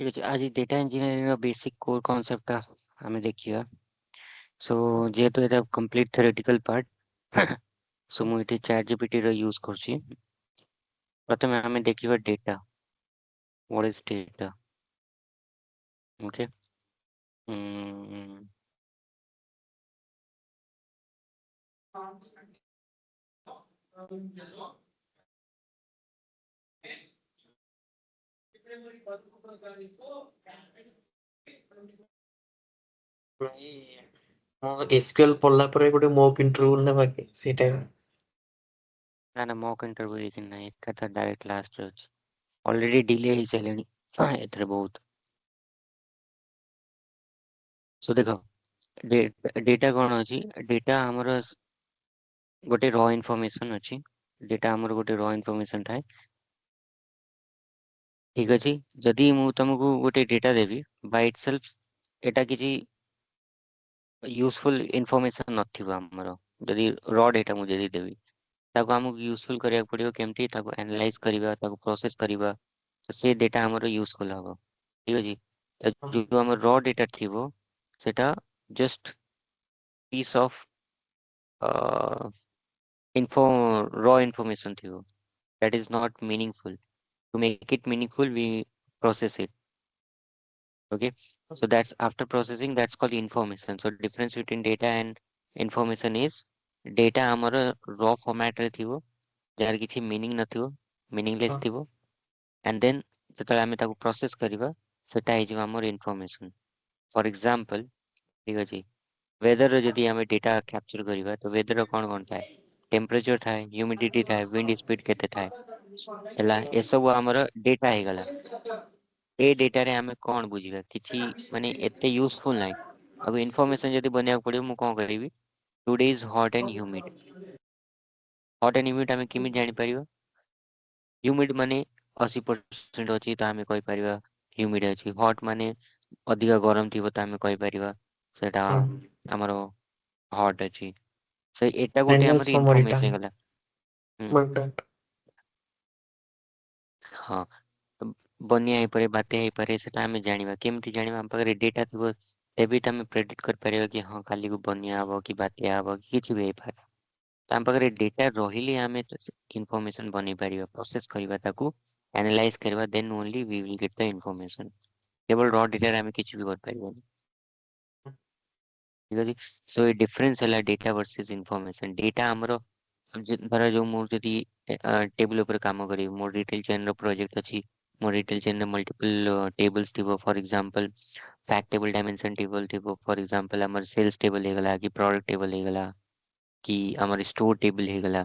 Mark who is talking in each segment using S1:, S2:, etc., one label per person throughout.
S1: ठीक अछि आज data engineering basic core concept आमे देखिया सो जेहेतु एटा कंप्लीट थ्योरेटिकल पार्ट सो मु एठी चैट जीपीटी रो यूज करछि प्रथमे आमे देखिबा data what is data okay
S2: ମୁଁ ଏସକ୍ୟୁଏଲ ପଢିଲା ପରେ ଗୋଟେ ମକ୍ ଇଣ୍ଟରଭ୍ୟୁ ନେବା କି ସେଇଟା
S1: ना ना मॉक इंटरव्यू लेकिन नहीं एका तो डायरेक्ट लास्ट अछि ऑलरेडी डिले ही चलेनी एथरे बहुत सो देखो डेटा कौन अछि डेटा हमर गोटे रॉ इनफॉरमेशन अछि डेटा हमर गोटे रॉ इनफॉरमेशन थाए ठीक अछि जदि मु तुमको गोटे डेटा देबी बाय इटसेल्फ एटा किछि यूजफुल इनफॉरमेशन नथिबो हमर जदि रॉ डेटा मु जदि देबी ताको हमକୁ यूजफुल କରିବାକୁ पड़िବ କେमती ताको एनालाइज କରିବା ताको प्रोसेस କରିବା तो से डेटा हमर यूजफुल हबो ठीक अछि जो हमर रॉ डेटा थिबो सेटा just piece of info raw information थिबो that is not meaningful to make it meaningful we process it okay so that's after processing that's called information so difference between data and information is data हमर raw format रे थिबो jar किछि meaning नथिबो meaningless थिबो and then जेतले आमे ताको process करिबा सेटा हे जिवो हमर information for example ठीक अछि वेदर जदि आमे डेटा कैप्चर करिबा तो वेदर कोन कोन थाए टेम्परेचर थाए ह्यूमिडिटी थाए विंड स्पीड केते थाए ହେଲା ଏସବୁ ଆମର ଡେଟା ହେଇଗଲା ए डेटा रे आमे कोन बुझिबा किछि माने एते यूजफुल नाही अब इन्फॉर्मेशन जदि बनियाक पड़िबो मु कोन करिवि today is hot and humid आमे किमि जानि परिबा ह्यूमिड माने 80% अछि त आमे कहि परिबा ह्यूमिड अछि हॉट माने अधिक गरम थिबो त आमे कहि परिबा सेटा हमरो हॉट अछि से एटा गोटे
S2: फाइनल
S1: हमर
S2: समरीटा
S1: इन्फॉर्मेशन गला
S2: मतलब
S1: हाँ बन्या ହେଇପାରେ ବାତ୍ୟା ହେଇପାରେ ସେଟା ଆମେ ଜାଣିବା କେମିତି ଜାଣିବା ଆମ ପାଖରେ ଡେଟା ଥିବ ତେବେ ତ ଆମେ ପ୍ରେଡିକ୍ଟ କରିପାରିବା କି ହଁ କାଲିକୁ ବନ୍ୟା ହବ କି ବାତ୍ୟା ହବ କି କିଛି ବି ହେଇପାରେ ତ ଆମ ପାଖରେ ଡେଟା ରହିଲେ ଆମେ ଇନଫର୍ମେସନ ବନେଇ ପାରିବା ପ୍ରୋସେସ କରିବା ତାକୁ एनालाइज करवा then only we will get the information केवल रॉ डेटा रे ଆମେ କିଛି ବି କରିପାରିବାନି ଠିକ ଅଛି ସो ଏ ଡିଫରେନ୍ସ ହେଲା ଡେଟା ଭର୍ସେସ ଇନଫର୍ମେସନ ଡେଟା ଆମର ଧର ଯୋଉ ମୁଁ ଯଦି ଟେବୁଲ ଉପରେ କାମ କରିବି ମୋର ରିଟେଲ ଚେନ ର ପ୍ରୋଜେକ୍ଟ ଅଛି ମୋ ରିଟେଲ ଚେନ ରେ ମଲ୍ଟିପल टेबल्स ଥିବ for example fact table dimension table ଥିବ फॉर एग्जांपल हमर सेल्स टेबल ହେଇଗଲା कि प्रोडक्ट टेबल ହେଇଗଲା कि हमर स्टोर टेबल ହେଇଗଲା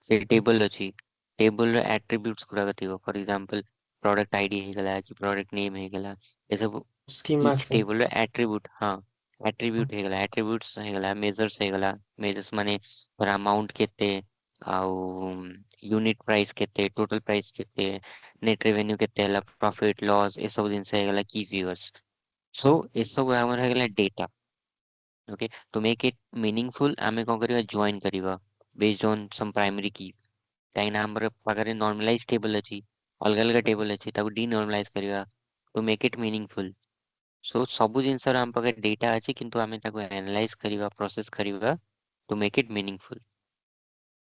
S1: से टेबल अछि टेबल ର एट्रिब्यूट्स गुड़ाक ଥିବ फॉर एग्जांपल प्रोडक्ट आईडी ହେଇଗଲା कि प्रोडक्ट नेम ହେଇଗଲା ए सब
S2: स्कीमा
S1: each
S2: से
S1: table ର attribute हाँ attribute ହେଇଗଲା attributes ହେଇଗଲା measures ହେଇଗଲା measures ମାନେ amount କେତେ ଆଉ यूनिट प्राइस केते टोटल प्राइस केते नेट रेवेन्यू केते ହେଲା प्रॉफिट लॉस ए सब जिंस ହେଇଗଲା की फिगर्स सो ए सब हमर ହେଇगला data okay to make it meaningful आमे कोन करबा जॉइन करबा बेस्ड ऑन सम प्राइमरी की काइना हमर पाखरे नॉर्मलाइज टेबल अछि अलग अलग टेबल अछि ताको डीनॉर्मलाइज करबा टू मेक इट मीनिंगफुल सो सब जिंस हम पाखरे डेटा अछि किंतु आमे ताको एनालाइज करबा प्रोसेस करबा to make it meaningful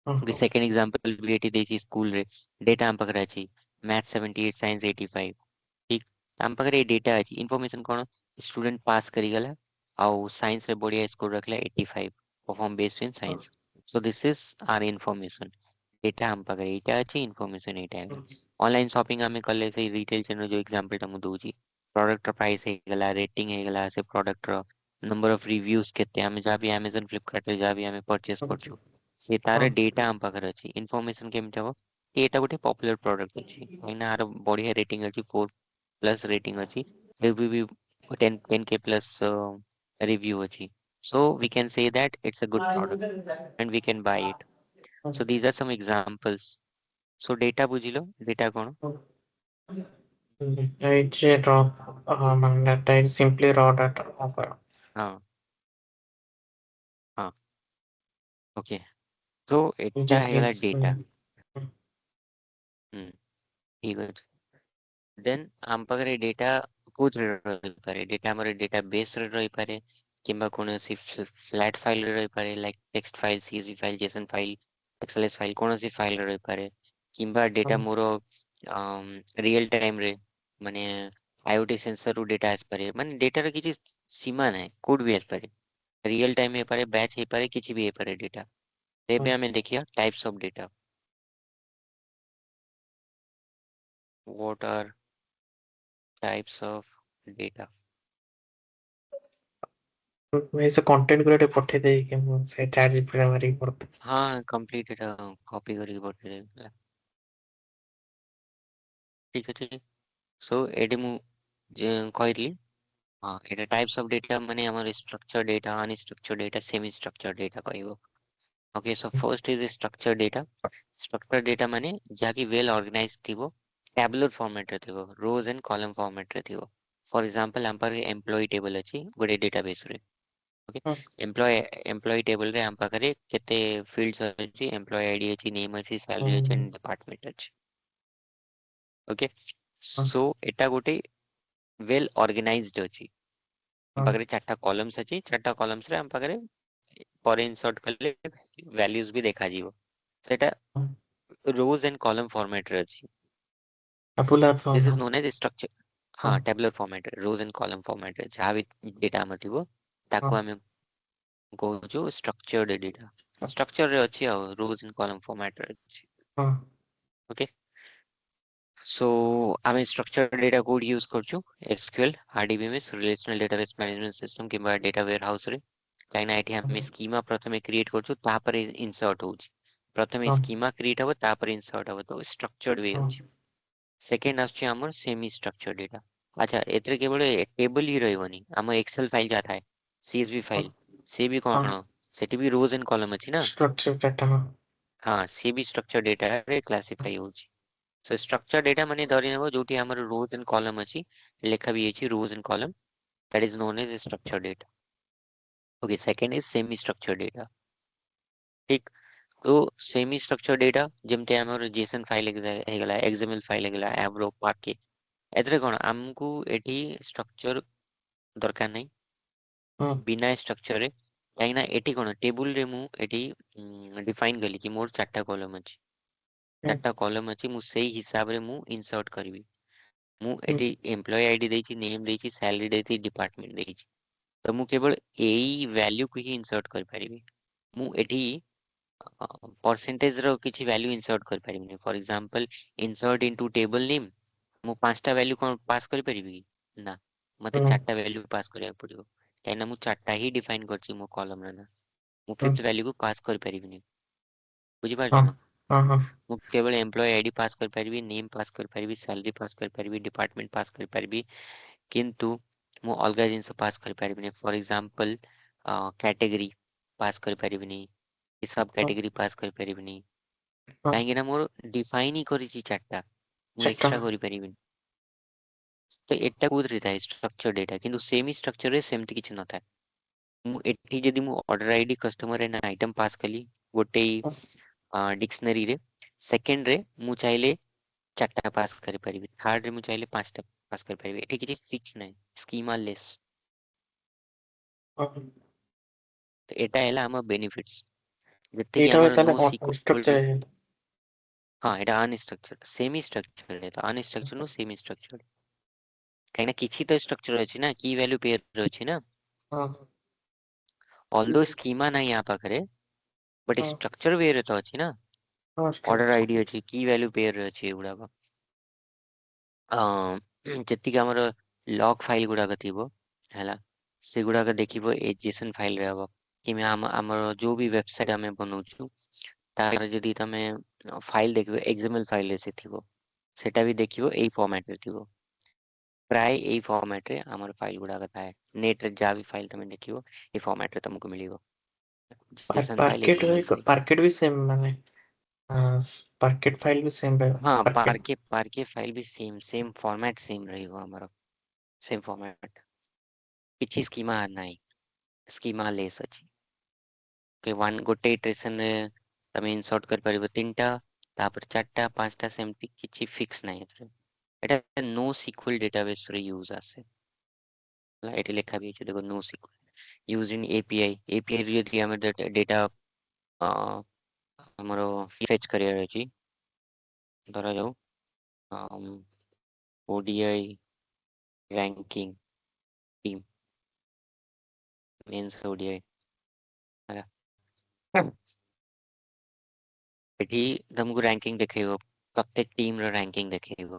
S1: okay second example भी एटी देछि स्कूल रे डेटा हम पाखरे अछि मैथ 78 साइंस 85 ठीक हम पाखरे डेटा अछि इंफॉर्मेशन कोन स्टूडेंट पास करि गला आउ साइंस रे बढ़िया स्कोर रखला 85 perform based in science so this is our information data हम पाखरे एटा अछि इंफॉर्मेशन एटा है ऑनलाइन शॉपिंग हमें कले से रिटेल चेन जो एग्जांपल त मु दोछि प्रोडक्ट प्राइस है गला रेटिंग है गला से प्रोडक्ट रो नंबर ऑफ रिव्यूज केते हमें जा भी Amazon Flipkart रे जा भी हमें परचेस करछु से तार डेटा हम पाखरे अछि इंफॉर्मेशन केमते हो एटा गोटे पॉपुलर प्रोडक्ट अछि काइना आर बढ़िया रेटिंग अछि 4 प्लस रेटिंग अछि रिव्यू भी 10 के प्लस review अछि so we can say that it's a good product and we can buy it so these are some examples so data बुझिलो data cone
S2: it's a raw data is simply raw data
S1: हाँ हाँ okay so
S2: it
S1: Etah
S2: just
S1: हेगला
S2: means
S1: data ठीक अछि then हम पाखरे data କୋଉଥିରେ ରହିପାରେ data ଆମର data ବେସ୍ ରେ ରହିପାରେ କିମ୍ବା କୌଣସି ଫ୍ଲାଟ୍ ଫାଇଲ୍ ରେ ରହିପାରେ like text file CSV file JSON file XLS file କୌଣସି ଫାଇଲ୍ ରେ ରହିପାରେ କିମ୍ବା ଡେଟା ମୋର ରିଅଲ ଟାଇମ୍ ରେ ମାନେ IoT ସେନ୍ସର ରୁ ଡେଟା ଆସିପାରେ ମାନେ ଡେଟାର କିଛି ସୀମା ନାହିଁ କୋଉଠି ବି ଆସିପାରେ ରିଅଲ ଟାଇମ୍ ହେଇପାରେ ବ୍ୟାଚ୍ ହେଇପାରେ କିଛି ବି ହେଇପାରେ ଡେଟା ତେବେ ଆମେ ଦେଖିବା types of data what are types of data
S2: ସେ କଣ୍ଟେଣ୍ଟ ଗୁରା ଟିକେ ପଠେଇ ଦେଇକି ମୁଁ ସେ ଚାଟ୍ ଜିପିଟି ମାରିକି ପଢୁଥିଲି।
S1: हाँ कंप्लीट डेटा कॉपी करके पठेଇଦେବି ठीक ଅଛି सो ଏଠି ମୁଁ କହିଲି हाँ ଏଟା टाइप्स ऑफ डेटा ମାନେ ଆମର structured data unstructured data semi structured data କହିବ okay so first is structured data structured data ମାନେ ଯାହାକି well organized ଥିବ tabular format ରେ ଥିବ rows and column format ରେ ଥିବ फॉर एग्जांपल ଆମ ପାଖରେ employee table ଅଛି ଗୋଟେ database ରେ ओके
S2: ହଁ
S1: एम्प्लॉय टेबल रे हम पाखरे केते फील्ड्स अछि एम्प्लॉय आईडी अछि नेम अछि
S2: ହଁ
S1: सैलरी अछि एंड डिपार्टमेंट अछि ओके
S2: ହଁ
S1: सो एटा गोटे वेल ऑर्गेनाइज्ड अछि हम
S2: ହଁ
S1: पाखरे चारटा कॉलम्स अछि चारटा कॉलम्स रे हम पाखरे पर इंसर्ट करले वैल्यूज भी देखा जीवो सेटा
S2: ହଁ
S1: रोज एंड कॉलम फॉर्मेट रे अछि
S2: tabular
S1: this
S2: form
S1: is known as structure
S2: ହଁ
S1: हाँ tabular format rows and column format रे जहाँ भी डेटा हम थिबो
S2: ହଁ
S1: ताको हमें କହୁଛୁ structured data structure ରେ ଅଛି ଆଉ rows and column format ରେ ଅଛି
S2: ହଁ
S1: ଓକେ ସୋ ଆମେ structured data କୋଉଠି ୟୁଜ କରୁଛୁ SQL RDBMS relational database management system କିମ୍ବା data warehouse ରେ କାହିଁକିନା ଏଠି ଆମେ ସ୍କିମା ପ୍ରଥମେ କ୍ରିଏଟ କରୁଛୁ ତାପରେ ଇନସର୍ଟ ହଉଛି ପ୍ରଥମେ
S2: ହଁ
S1: ସ୍କିମା କ୍ରିଏଟ ହବ ତାପରେ ଇନସର୍ଟ ହବ ତ structured way
S2: ହଁ
S1: ଅଛି ସେକେଣ୍ଡ ଆସୁଛି ଆମର ସେମି structured data ଆଚ୍ଛା ଏଥିରେ କେବଳ ଟେବଲ ହିଁ ରହିବନି ଆମ ଏକ୍ସେଲ ଫାଇଲ ଯାହା ଥାଏ CSV
S2: ହଁ
S1: ଫାଇଲ ସେ ବି
S2: ହଁ
S1: କଣ ସେଠି ବି ରୋଜ ଏଣ୍ଡ କଲम ଅଛି ନା
S2: ଷ୍ଟ୍ରକ୍ଚର ଡାଟା ହଁ
S1: हाँ ସିଏ ବି structured data ରେ କ୍ଲାସିଫାଇ ହଉଛି so structured data ମାନେ ଧରି ନେବ ଯୋଉଠି ଆମର rows and column ଅଛି ଲେଖା ବି ହେଇଛି rows and column that is known as structured data okay second is semi structured data ठीक तो सेमी स्ट्रक्चर डेटा ଯେମିତି ଆମର JSON ଫାଇଲ ହେଇଗଲା XML ଫାଇଲ ହେଇଗଲା Avro Parquet ଏଥିରେ କଣ ଆମକୁ ଏଠି ଷ୍ଟ୍ରକ୍ଚର ଦରକାର ନାହିଁ
S2: ହଁ
S1: ବିନା ଷ୍ଟ୍ରକ୍ଚର ରେ କାହିଁକି ନା ଏଠି କଣ ଟେବୁଲ ରେ ମୁଁ ଏଠି ଡିଫାଇନ କଲି କି ମୋର ଚାରଟା କଲମ ଅଛି
S2: ହଁ
S1: ଚାରଟା କଲମ ଅଛି ମୁଁ ସେଇ ହିସାବରେ ମୁଁ ଇନସର୍ଟ କରିବି ମୁଁ
S2: ହଁ
S1: ଏଠି ଏମ୍ପ୍ଲୟ ଆଇଡି ଦେଇଛି ନେମ୍ ଦେଇଛି ସାଲାରୀ ଦେଇଛି ଡିପାର୍ଟମେଣ୍ଟ ଦେଇଛି ତ ମୁଁ କେବଳ ଏଇ ଭ୍ୟାଲ୍ୟୁକୁ ହିଁ ଇନସର୍ଟ କରିପାରିବି ମୁଁ ଏଠି ପରସେଣ୍ଟେଜ ର କିଛି ଭ୍ୟାଲ୍ୟୁ ଇନସର୍ଟ କରିପାରିବିନି for example insert into table name ମୁଁ ପାଞ୍ଚଟା ଭ୍ୟାଲ୍ୟୁ କଣ ପାସ୍ କରିପାରିବି କି ନା ମତେ
S2: ହଁ
S1: ଚାରଟା ଭ୍ୟାଲ୍ୟୁ ପାସ୍ କରିବାକୁ ପଡିବ କାହିଁକିନା ମୁଁ ଚାରଟା ହିଁ ଡିଫାଇନ କରିଛି ମୋ କଲମରେ ନା ମୁଁ
S2: ହଁ
S1: ଫିଫ୍ଥ ଭ୍ୟାଲ୍ୟୁକୁ ପାସ୍ କରିପାରିବିନି
S2: ହଁ
S1: ବୁଝିପାରୁଛ ନା
S2: ହଁ ହଁ
S1: ମୁଁ କେବଳ ଏମ୍ପ୍ଲୟ ଆଇଡି ପାସ୍ କରିପାରିବି ନେମ୍ ପାସ୍ କରିପାରିବି ସାଲାରୀ ପାସ୍ କରିପାରିବି ଡିପାର୍ଟମେଣ୍ଟ ପାସ୍ କରିପାରିବି କିନ୍ତୁ ମୁଁ ଅଲଗା ଜିନିଷ ପାସ୍ କରିପାରିବିନି ଫର ଏକ୍ସାମ୍ପଲ କ୍ୟାଟେଗୋରୀ ପାସ୍ କରିପାରିବିନି ସବ୍
S2: ହଁ
S1: କ୍ୟାଟେଗୋରୀ ପାସ୍ କରିପାରିବିନି
S2: ହଁ
S1: କାହିଁକି ନା ମୋର ଡିଫାଇନ୍ ହିଁ କରିଛି ଚାରଟା ମୁଁ
S2: ସେଟା
S1: ଏକ୍ସଟ୍ରା କରିପାରିବିନି ତ ଏଟା କୋଉଥିରେ ଥାଏ ଷ୍ଟ୍ରକ୍ଚର ଡେଟା କିନ୍ତୁ ସେମି ଷ୍ଟ୍ରକ୍ଚରରେ ସେମିତି କିଛି ନଥାଏ ମୁଁ ଏଠି ଯଦି ମୁଁ order ID customer and item pass କଲି ଗୋଟେ
S2: ହଁ
S1: ଡିକ୍ସନାରୀରେ ସେକେଣ୍ଡରେ ମୁଁ ଚାହିଁଲେ ଚାରଟା ପାସ୍ କରିପାରିବି ଥାର୍ଡରେ ମୁଁ ଚାହିଁଲେ ପାଞ୍ଚଟା ପାସ୍ କରିପାରିବି ଏଠି କିଛି ଫିକ୍ସ ନାହିଁ ସ୍କିମା ଲେସ୍
S2: ହଁ
S1: ତ ଏଟା ହେଲା ଆମ ବେନିଫିଟ୍ସ ଯେତିକି
S2: ଏଇଟା
S1: ଆମର
S2: ତାହେଲେ
S1: ନୋ ସିକ୍ୱଲ
S2: ଅନଷ୍ଟ୍ରକ୍ଚର ହେଇଗଲା
S1: ହଁ ଏଟା ଅନଷ୍ଟ୍ରକ୍ଚର୍ଡ ସେମି ଷ୍ଟ୍ରକ୍ଚର୍ଡ ତ ଅନଷ୍ଟ୍ରକ୍ଚର୍ଡ ନୁ ସେମି ଷ୍ଟ୍ରକ୍ଚର୍ଡ କାହିଁକିନା କିଛି ତ ଷ୍ଟ୍ରକ୍ଚର ଅଛି ନା କି ଭ୍ୟାଲ୍ୟୁ ପେୟାର ଅଛି ନା
S2: ହଁ
S1: ଅଲଦୋ ସ୍କିମା ନାହିଁ ୟା ପାଖରେ ବଟ୍
S2: ହଁ
S1: ଷ୍ଟ୍ରକ୍ଚର ୱେରେ ତ ଅଛି ନା
S2: ହଁ
S1: ଅର୍ଡର
S2: ଷ୍ଟ୍ରକ୍ଚର
S1: ଆଇଡି ଅଛି କି ଭ୍ୟାଲ୍ୟୁ ପେୟାର ଅଛି ଏଗୁଡାକ ଯେତିକି ଆମର ଲକ୍ ଫାଇଲ ଗୁଡାକ ଥିବ ହେଲା ସେଗୁଡାକ ଦେଖିବ JSON ଫାଇଲରେ ହବ କିମ୍ବା ଆମର ଯୋଉ ବି ୱେବସାଇଟ ଆମେ ବନଉଛୁ ତାର ଯଦି ତମେ ଫାଇଲ ଦେଖିବ XML ଫାଇଲରେ ସେ ଥିବ ସେଟା ବି ଦେଖିବ ଏଇ ଫର୍ମାଟରେ ଥିବ ପ୍ରାୟ ଏଇ ଫର୍ମାଟରେ ଆମର ଫାଇଲ ଗୁଡାକ ଥାଏ ନେଟରେ ଯାହା ବି ଫାଇଲ ତମେ ଦେଖିବ ଏଇ ଫର୍ମାଟରେ ତମକୁ ମିଳିବ JSON ଫାଇଲ XML ଫାଇଲ
S2: ପାର୍କେଟ ବି ସେମ୍ ମାନେ ପାର୍କେଟ ଫାଇଲ ବି ସେମ୍ ରହିବ
S1: ହଁ
S2: ପାର୍କେଟ
S1: ପାର୍କେ ଫାଇଲ ବି ସେମ୍ ଫର୍ମାଟ ସେମ୍ ରହିବ ଆମର ସେମ୍ ଫର୍ମାଟ କିଛି ସ୍କିମା ନାହିଁ ସ୍କିମା ଲେସ୍ ଅଛି ଗୋଟେ ଇଟରେସନରେ ତମେ ଇନସର୍ଟ କରିପାରିବ ତିନିଟା ତାପରେ ଚାରିଟା ପାଞ୍ଚଟା ସେମିତି କିଛି ଫିକ୍ସ ନାହିଁ ଏଥିରେ এটা নো সিকুয়েল ডেটাবেস রে यूज आसे ହେଲା ଏଠି ଲେଖା ବି ଅଛି ଦେଖ no SQL use in API API ରେ ଯଦି ଆମେ ଡେଟା ଆମର ଫେଚ୍ କରିବାର ଅଛି ଧରାଯାଉ ODI ranking team men's ODI ହେଲା ଏଠି ତମକୁ ରैंकिंग ଦେଖେଇବ ପ୍ରତ୍ୟେକ टीम ର रैंकिंग ଦେଖେଇବ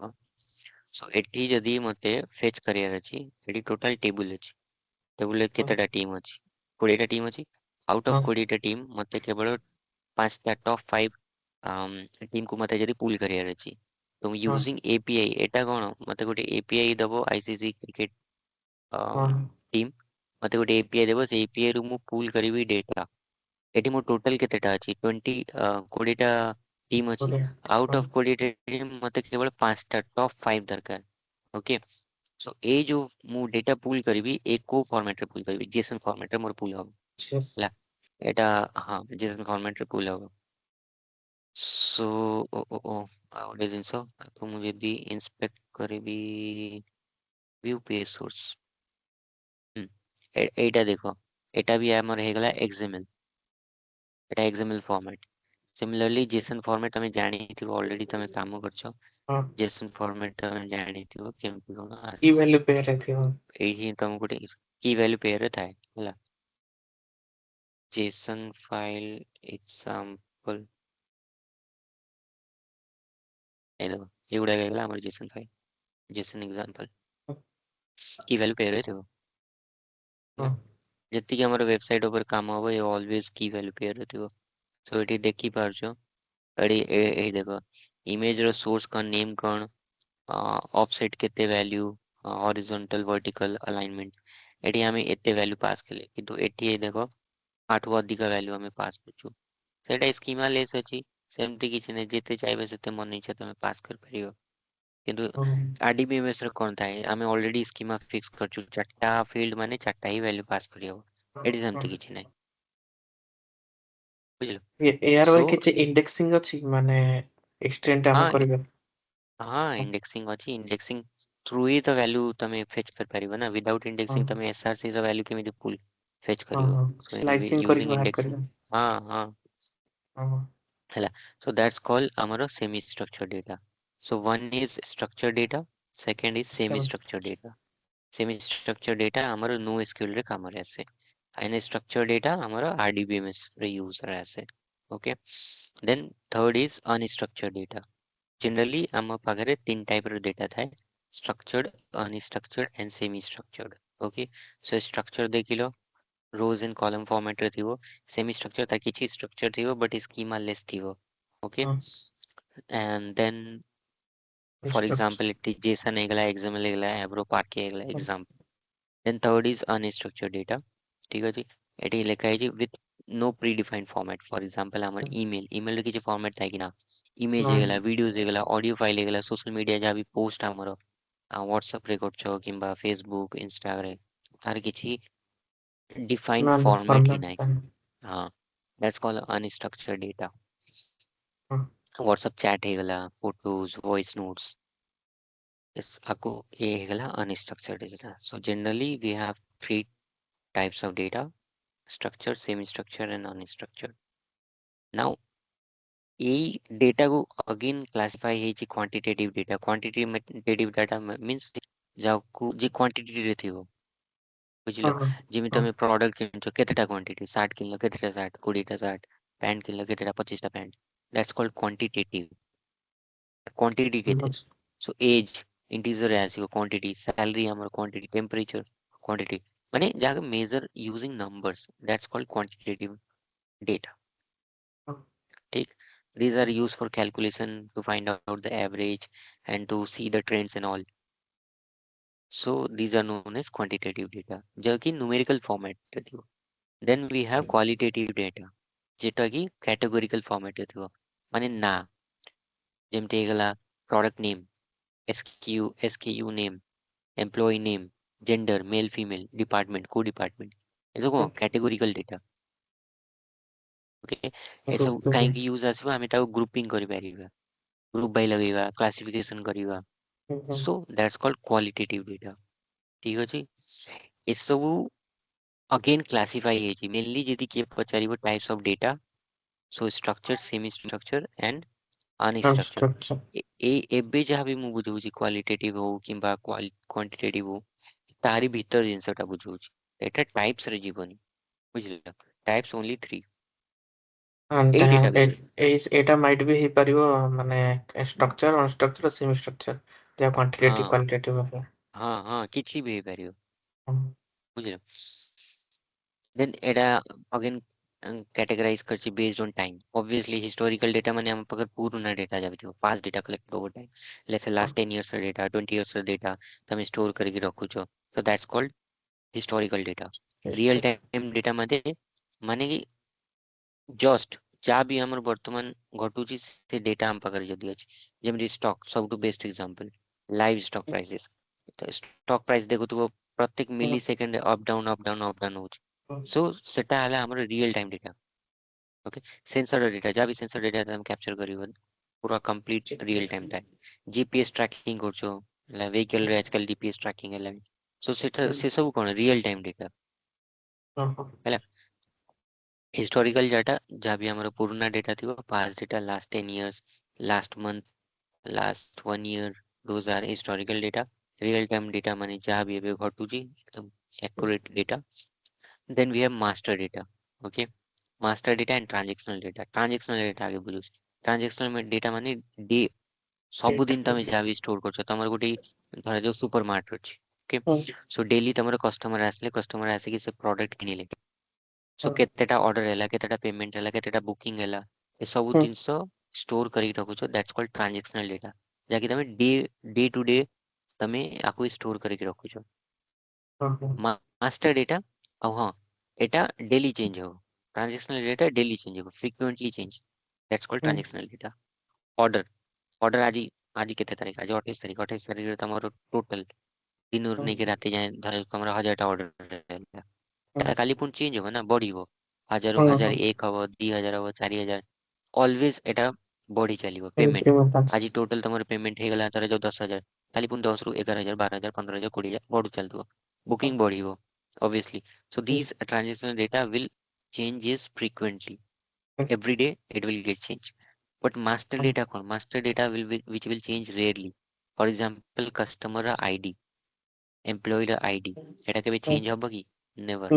S1: सो ଏଠି ଯଦି ମତେ ଫେଚ୍ କରିବାର ଅଛି ଏଠି ଟୋଟାଲ ଟେବୁଲ ଅଛି ଟେବୁଲରେ
S2: ହଁ
S1: କେତେଟା ଟିମ୍ ଅଛି 20ଟା ଟିମ୍ ଅଛି ଆଉଟ୍
S2: ହଁ
S1: ଅଫ୍ 20ଟା ଟିମ୍ ମତେ କେବଳ 5ଟା ଟପ୍ 5 टीम को मते जदी पुल करियर अछि तो
S2: ହଁ
S1: यूजिंग एपीआई एटा कोन मते गोटे एपीआई दबो आईसीसी क्रिकेट
S2: ହଁ
S1: टीम मते गोटे एपीआई देबो से एपीआई रु मु पुल करिवि डेटा एटी मो टोटल केतेटा अछि 20 20टा टीम अछि
S2: ଗୋଟେ
S1: आउट
S2: ହଁ
S1: ऑफ 20टा टीम मते केवल 5टा टॉप 5 दरकार ओके सो ए जो मु डेटा पुल करिवि ए को फॉर्मेट रे पुल करिवि जेसन फॉर्मेट रे मोर पुल हो
S2: yes
S1: ला एटा हां जेसन फॉर्मेट रे पुल हो सो ओ ओ ओ ଆଉ ଗୋଟେ ଜିନିଷ ତାକୁ ମୁଁ ଯଦି ଇନ୍ସପେକ୍ଟ କରିବି view page source ଏଇଟା ଦେଖ ଏଟା ବି ଆମର ହେଇଗଲା XML ଏଟା XML format similarly JSON format तमे ଜାଣିଥିବ ऑलरेडी तमे काम करछो
S2: ହଁ
S1: जेसन फॉर्मेट तमे ଜାଣିଥିବ କେମିତି କଣ
S2: କି
S1: ଆସେ
S2: value pair ରେ ଥିବ
S1: ଏଇଠି ତମକୁ ଗୋଟେ की वैल्यू पेयर ଥାଏ ହେଲା जेसन फाइल एग्जांपल ଏ ଦେଖ ଏଗୁଡା ହେଇଗଲା ଆମର जेसन फाइल जेसन एग्जांपल की वैल्यू पेयर ଥିବ
S2: ହଁ
S1: ହେଲା ଯେତିକି ଆମର ୱେବସାଇଟ୍ ଉପରେ କାମ ହବ ଏ ଅଲୱେଜ की वैल्यू पेयर ଥିବ ସो ଏଠି ଦେଖି ପାରୁଛ ଏଠି ଏଇ ଦେଖ ଇମେଜ ର ସୋର୍ସ କଣ ନେମ୍ କଣ ଅଫସେଟ କେତେ ଭ୍ୟାଲ୍ୟୁ ହରିଜොଣ୍ଟାଲ ଭର୍ଟିକାଲ ଆଲାଇନମେଣ୍ଟ ଏଠି ଆମେ ଏତେ ଭ୍ୟାଲ୍ୟୁ ପାସ୍ କଲେ କିନ୍ତୁ ଏଠି ଦେଖ ଆଠୁ ଅଧିକ ଭ୍ୟାଲ୍ୟୁ ଆମେ ପାସ୍ କରୁଛୁ ସେଇଟା ସ୍କିମା ଲେସ୍ ଅଛି ସେମିତି କିଛି ନାହିଁ ଯେତେ ଚାହିଁବେ ସେତେ ମନ ଇଚ୍ଛା ତମେ ପାସ୍ କରିପାରିବ କିନ୍ତୁ
S2: ହଁ
S1: आरडीबीएमएस ରେ କଣ ଥାଏ ଆମେ ଅଲରେडी ସ୍କିମା ଫିକ୍ସ କରିଛୁ ଚାରିଟା ଫିଲ୍ଡ ମାନେ ଚାରିଟା ହିଁ ଭ୍ୟାଲ୍ୟୁ ପାସ୍ କରିହବ ଏଠି
S2: ହଁ
S1: ସେମିତି କିଛି ନାହିଁ ବୁଝିଲ
S2: ଏହାର
S1: ସୋ
S2: ଭାଇ କିଛି ଇଣ୍ଡେକ୍ସିଂ ଅଛି ମାନେ ଏକ୍ସଟେଣ୍ଡ ଆମେ
S1: ହଁ
S2: କରିବା
S1: हाँ
S2: ହଁ
S1: इंडेक्सिंग अच्छी इंडेक्सिंग थ्रू ही तो वैल्यू तमें फेच कर पारिबो ना विदाउट
S2: ହଁ
S1: इंडेक्सिंग तमें एसआरसी ର वैल्यू केମିତି पुल फेच
S2: ହଁ
S1: करिवो
S2: ହଁ
S1: सो
S2: ସ୍ଲାଇସିଂ କରିକି
S1: यूजिंग
S2: ବାହାର
S1: इंडेक्सिंग
S2: କରିବା
S1: हाँ हाँ
S2: ହଁ
S1: ହେଲା so that's called ଆମର semi structured data so one is structured data second is semi
S2: ସେମିତି
S1: structured data semi structured data ଆମର नो एसक्यूएल ରେ କାମରେ ଆସେ and structured data ଆମର RDBMS ରେ यूज ରେ ଆସେ okay then third is unstructured data generally ଆମ ପାଖରେ ତିନି type ର data ଥାଏ structured unstructured and semi structured okay so structure ଦେଖିଲ rows and column format ରେ ଥିବ semi structure ତାର କିଛି structure ଥିବ but schema less ଥିବ okay
S2: ହଁ
S1: and then for
S2: structure
S1: example ଏଠି JSON ହେଇଗଲା XML ହେଇଗଲା Avro Parquet ହେଇଗଲା example then third is unstructured data ଠିକ ଅଛି ଏଠି ଲେଖା ହେଇଛି with no predefined format for example ଆମର email ରେ କିଛି format ଥାଏ କି ନା ଇମେଜ ହେଇଗଲା ଭିଡିଓଜ ହେଇଗଲା ଅଡିଓ ଫାଇଲ ହେଇଗଲା ସୋସିଆଲ ମିଡିଆ ଯାହା ବି ପୋଷ୍ଟ ଆମର WhatsApp ରେ କରୁଛ କିମ୍ବା ଫେସବୁକ୍ ଇନଷ୍ଟାରେ ତାର କିଛି डिफाइंड
S2: ନା ନା
S1: फॉर्मेट ही नहीं
S2: ଫର୍ମାଟ
S1: हाँ दैट्स कॉल्ड अनस्ट्रक्चर्ड डेटा
S2: ହଁ
S1: व्हाट्सएप चैट ହେଇଗଲା फोटोज वॉइस नोट्स इस आपको ये ହେଇଗଲା unstructured data so generally we have three types of data structured semi structured and unstructured now ଏଇ ଡେଟା କୁ अगेन क्लासिफाई ହେଇଛି क्वांटिटेटिव डाटा मींस ଯାହାକୁ ଯେ କ୍ୱାଣ୍ଟିଟି ରେ ଥିବ
S2: ହଁ
S1: ବୁଝିଲ
S2: ହଁ
S1: ଯେମିତି
S2: ହଁ
S1: ତମେ ପ୍ରଡକ୍ଟ କିଣୁଛ କେତେଟା କ୍ୱାଣ୍ଟିଟି ସାର୍ଟ କିଣିଲ କେତେଟା ସାର୍ଟ 20ଟା ସାର୍ଟ ପ୍ୟାଣ୍ଟ କିଣିଲ କେତେଟା 25ଟା pant that's called quantitative quantity
S2: ଠିକ୍
S1: କେତେ
S2: ଅଛି
S1: ସୋ ଏଜ୍ ଇଣ୍ଟିଜରରେ ଆସିବ କ୍ୱାଣ୍ଟିଟି ସାଲାରୀ ଆମର କ୍ୱାଣ୍ଟିଟି ଟେମ୍ପରେଚର କ୍ୱାଣ୍ଟିଟି ମାନେ ଯାହାକୁ measure using numbers that's called quantitative data
S2: ହଁ
S1: ठीक these are used for calculation to find out the average and to see the trends and all so these are known as quantitative data जो कि numerical format ରେ ଥିବ then we have qualitative data যেটা କି categorical format ରେ ଥିବ ମାନେ ନା ଯେମିତି ହେଇଗଲା product name SKU name employee name gender male female department co department ଏସବୁ କଣ categorical data okay ଏସବୁ
S2: ଗ୍ରୁପ
S1: କାହିଁକି ୟୁଜ ଆସିବ ଆମେ ତାକୁ ଗ୍ରୁପିଂ କରିପାରିବା ଗ୍ରୁପ ବାଇ ଲଗେଇବା କ୍ଲାସିଫିକେସନ କରିବା सो दैट्स कॉल्ड क्वालिटेटिव डेटा। ठीक अछि एसबू अगेन क्लासिफाई ହେଇଛି मेनली ଯଦି କିଏ ପଚାରିବ types of data so structure semi structure and unstructured
S2: Unstructured.
S1: ए ଏବେ ଯାହା ବି ମୁଁ ବୁଝଉଛି କ୍ୱାଲିଟେଟିଭ ହଉ କିମ୍ବା କ୍ୱାଣ୍ଟିଟେଟିଭ ହଉ ତାରି ଭିତର ଜିନିଷଟା ବୁଝଉଛି ଏଟା ଟାଇପ୍ସ ରେ ଯିବନି ବୁଝିଲ टाइप्स ओनली 3
S2: And
S1: ଏଇ ଡେଟା ଭିତରେ
S2: ଏଇଟା might ବି ହେଇପାରିବ ମାନେ structure, unstructured, semi structure ଯାହା quantitative,
S1: ହଁ
S2: qualitative ହେଲା।
S1: ହଁ ହଁ କିଛି ବି ହେଇପାରିବ
S2: ହୁଁ,
S1: ବୁଝିଲ देन एटा अगेन कैटेगराइज करछि based on time obviously historical data माने हम पकर पुराना डेटा जाबिथिबो past data collect over time let's say last 10 years data 20 years data तमे स्टोर करके रखुछो so that's called historical data real time data माने कि जस्ट जहाँ भी हमर वर्तमान घटुची से डेटा हम पाखरे जदि अछि जेमि स्टॉक सबटू best example live stock prices तो स्टॉक प्राइस देखुथुबो प्रत्येक मिली सेकेंड अप डाउन होଉଛି सो सेटा हला हमर real time data okay sensor data जहाँ भी सेंसर डेटा हम कैप्चर करियो पूरा कंप्लीट रियल टाइम था जीपीएस ट्रैकिंग करछो व्हीकल रे आजकल जीपीएस ट्रैकिंग है सो सेटा से सब कोन रियल टाइम डेटा है हिस्टोरिकल डाटा जहाँ भी हमारा पुराना डेटा थी past data last 10 years last month last 1 year those are historical data real time data माने जहाँ भी एबे घटुची एकदम accurate data then we have master data okay master data and transactional data आगे बुझु ट्रांजेक्शनल में डेटा माने डे सबुदिन तमे जहाँ भी स्टोर करछ तमर गोटे धरा जो सुपर मार्केट अछि ओके सो डेली तमर कस्टमर आसिक से प्रोडक्ट किनिले सो केतेटा ऑर्डर हैला केतेटा पेमेंट हैला केतेटा बुकिंग हैला ए सब जिंस स्टोर करी रखुछ दैट्स कॉल्ड ट्रांजैक्शनल डेटा जाकि तमे डे टू डे तमे आको स्टोर करी रखुछ मास्टर डेटा हाँ एटा डेली चेंज हो ट्रांजैक्शनल डेटा डेली चेंज हो frequently change that's called transactional data order order आज आज केते तारीख आज 28 तारीख रे तमरो टोटल दिन नहीं के राते जाए धर तमरो 1000 ऑर्डर है काली पुन चेंज हो ना बढ़िबो 1000 1001 हबो 2000 हबो 4000 ऑलवेज एटा बढ़ी चलिबो पेमेंट आज टोटल तमरो पेमेंट हे गला तारे जो 10,000 खाली पुन 10 रु 11,000 12,000 15,000 20,000 बढ़ु चलतो booking बढ़िबो obviously so these transactional data will changes frequently every day it will get changed but master data kon master data which will change rarely for example customer id employee id एटा केबे change हबो कि never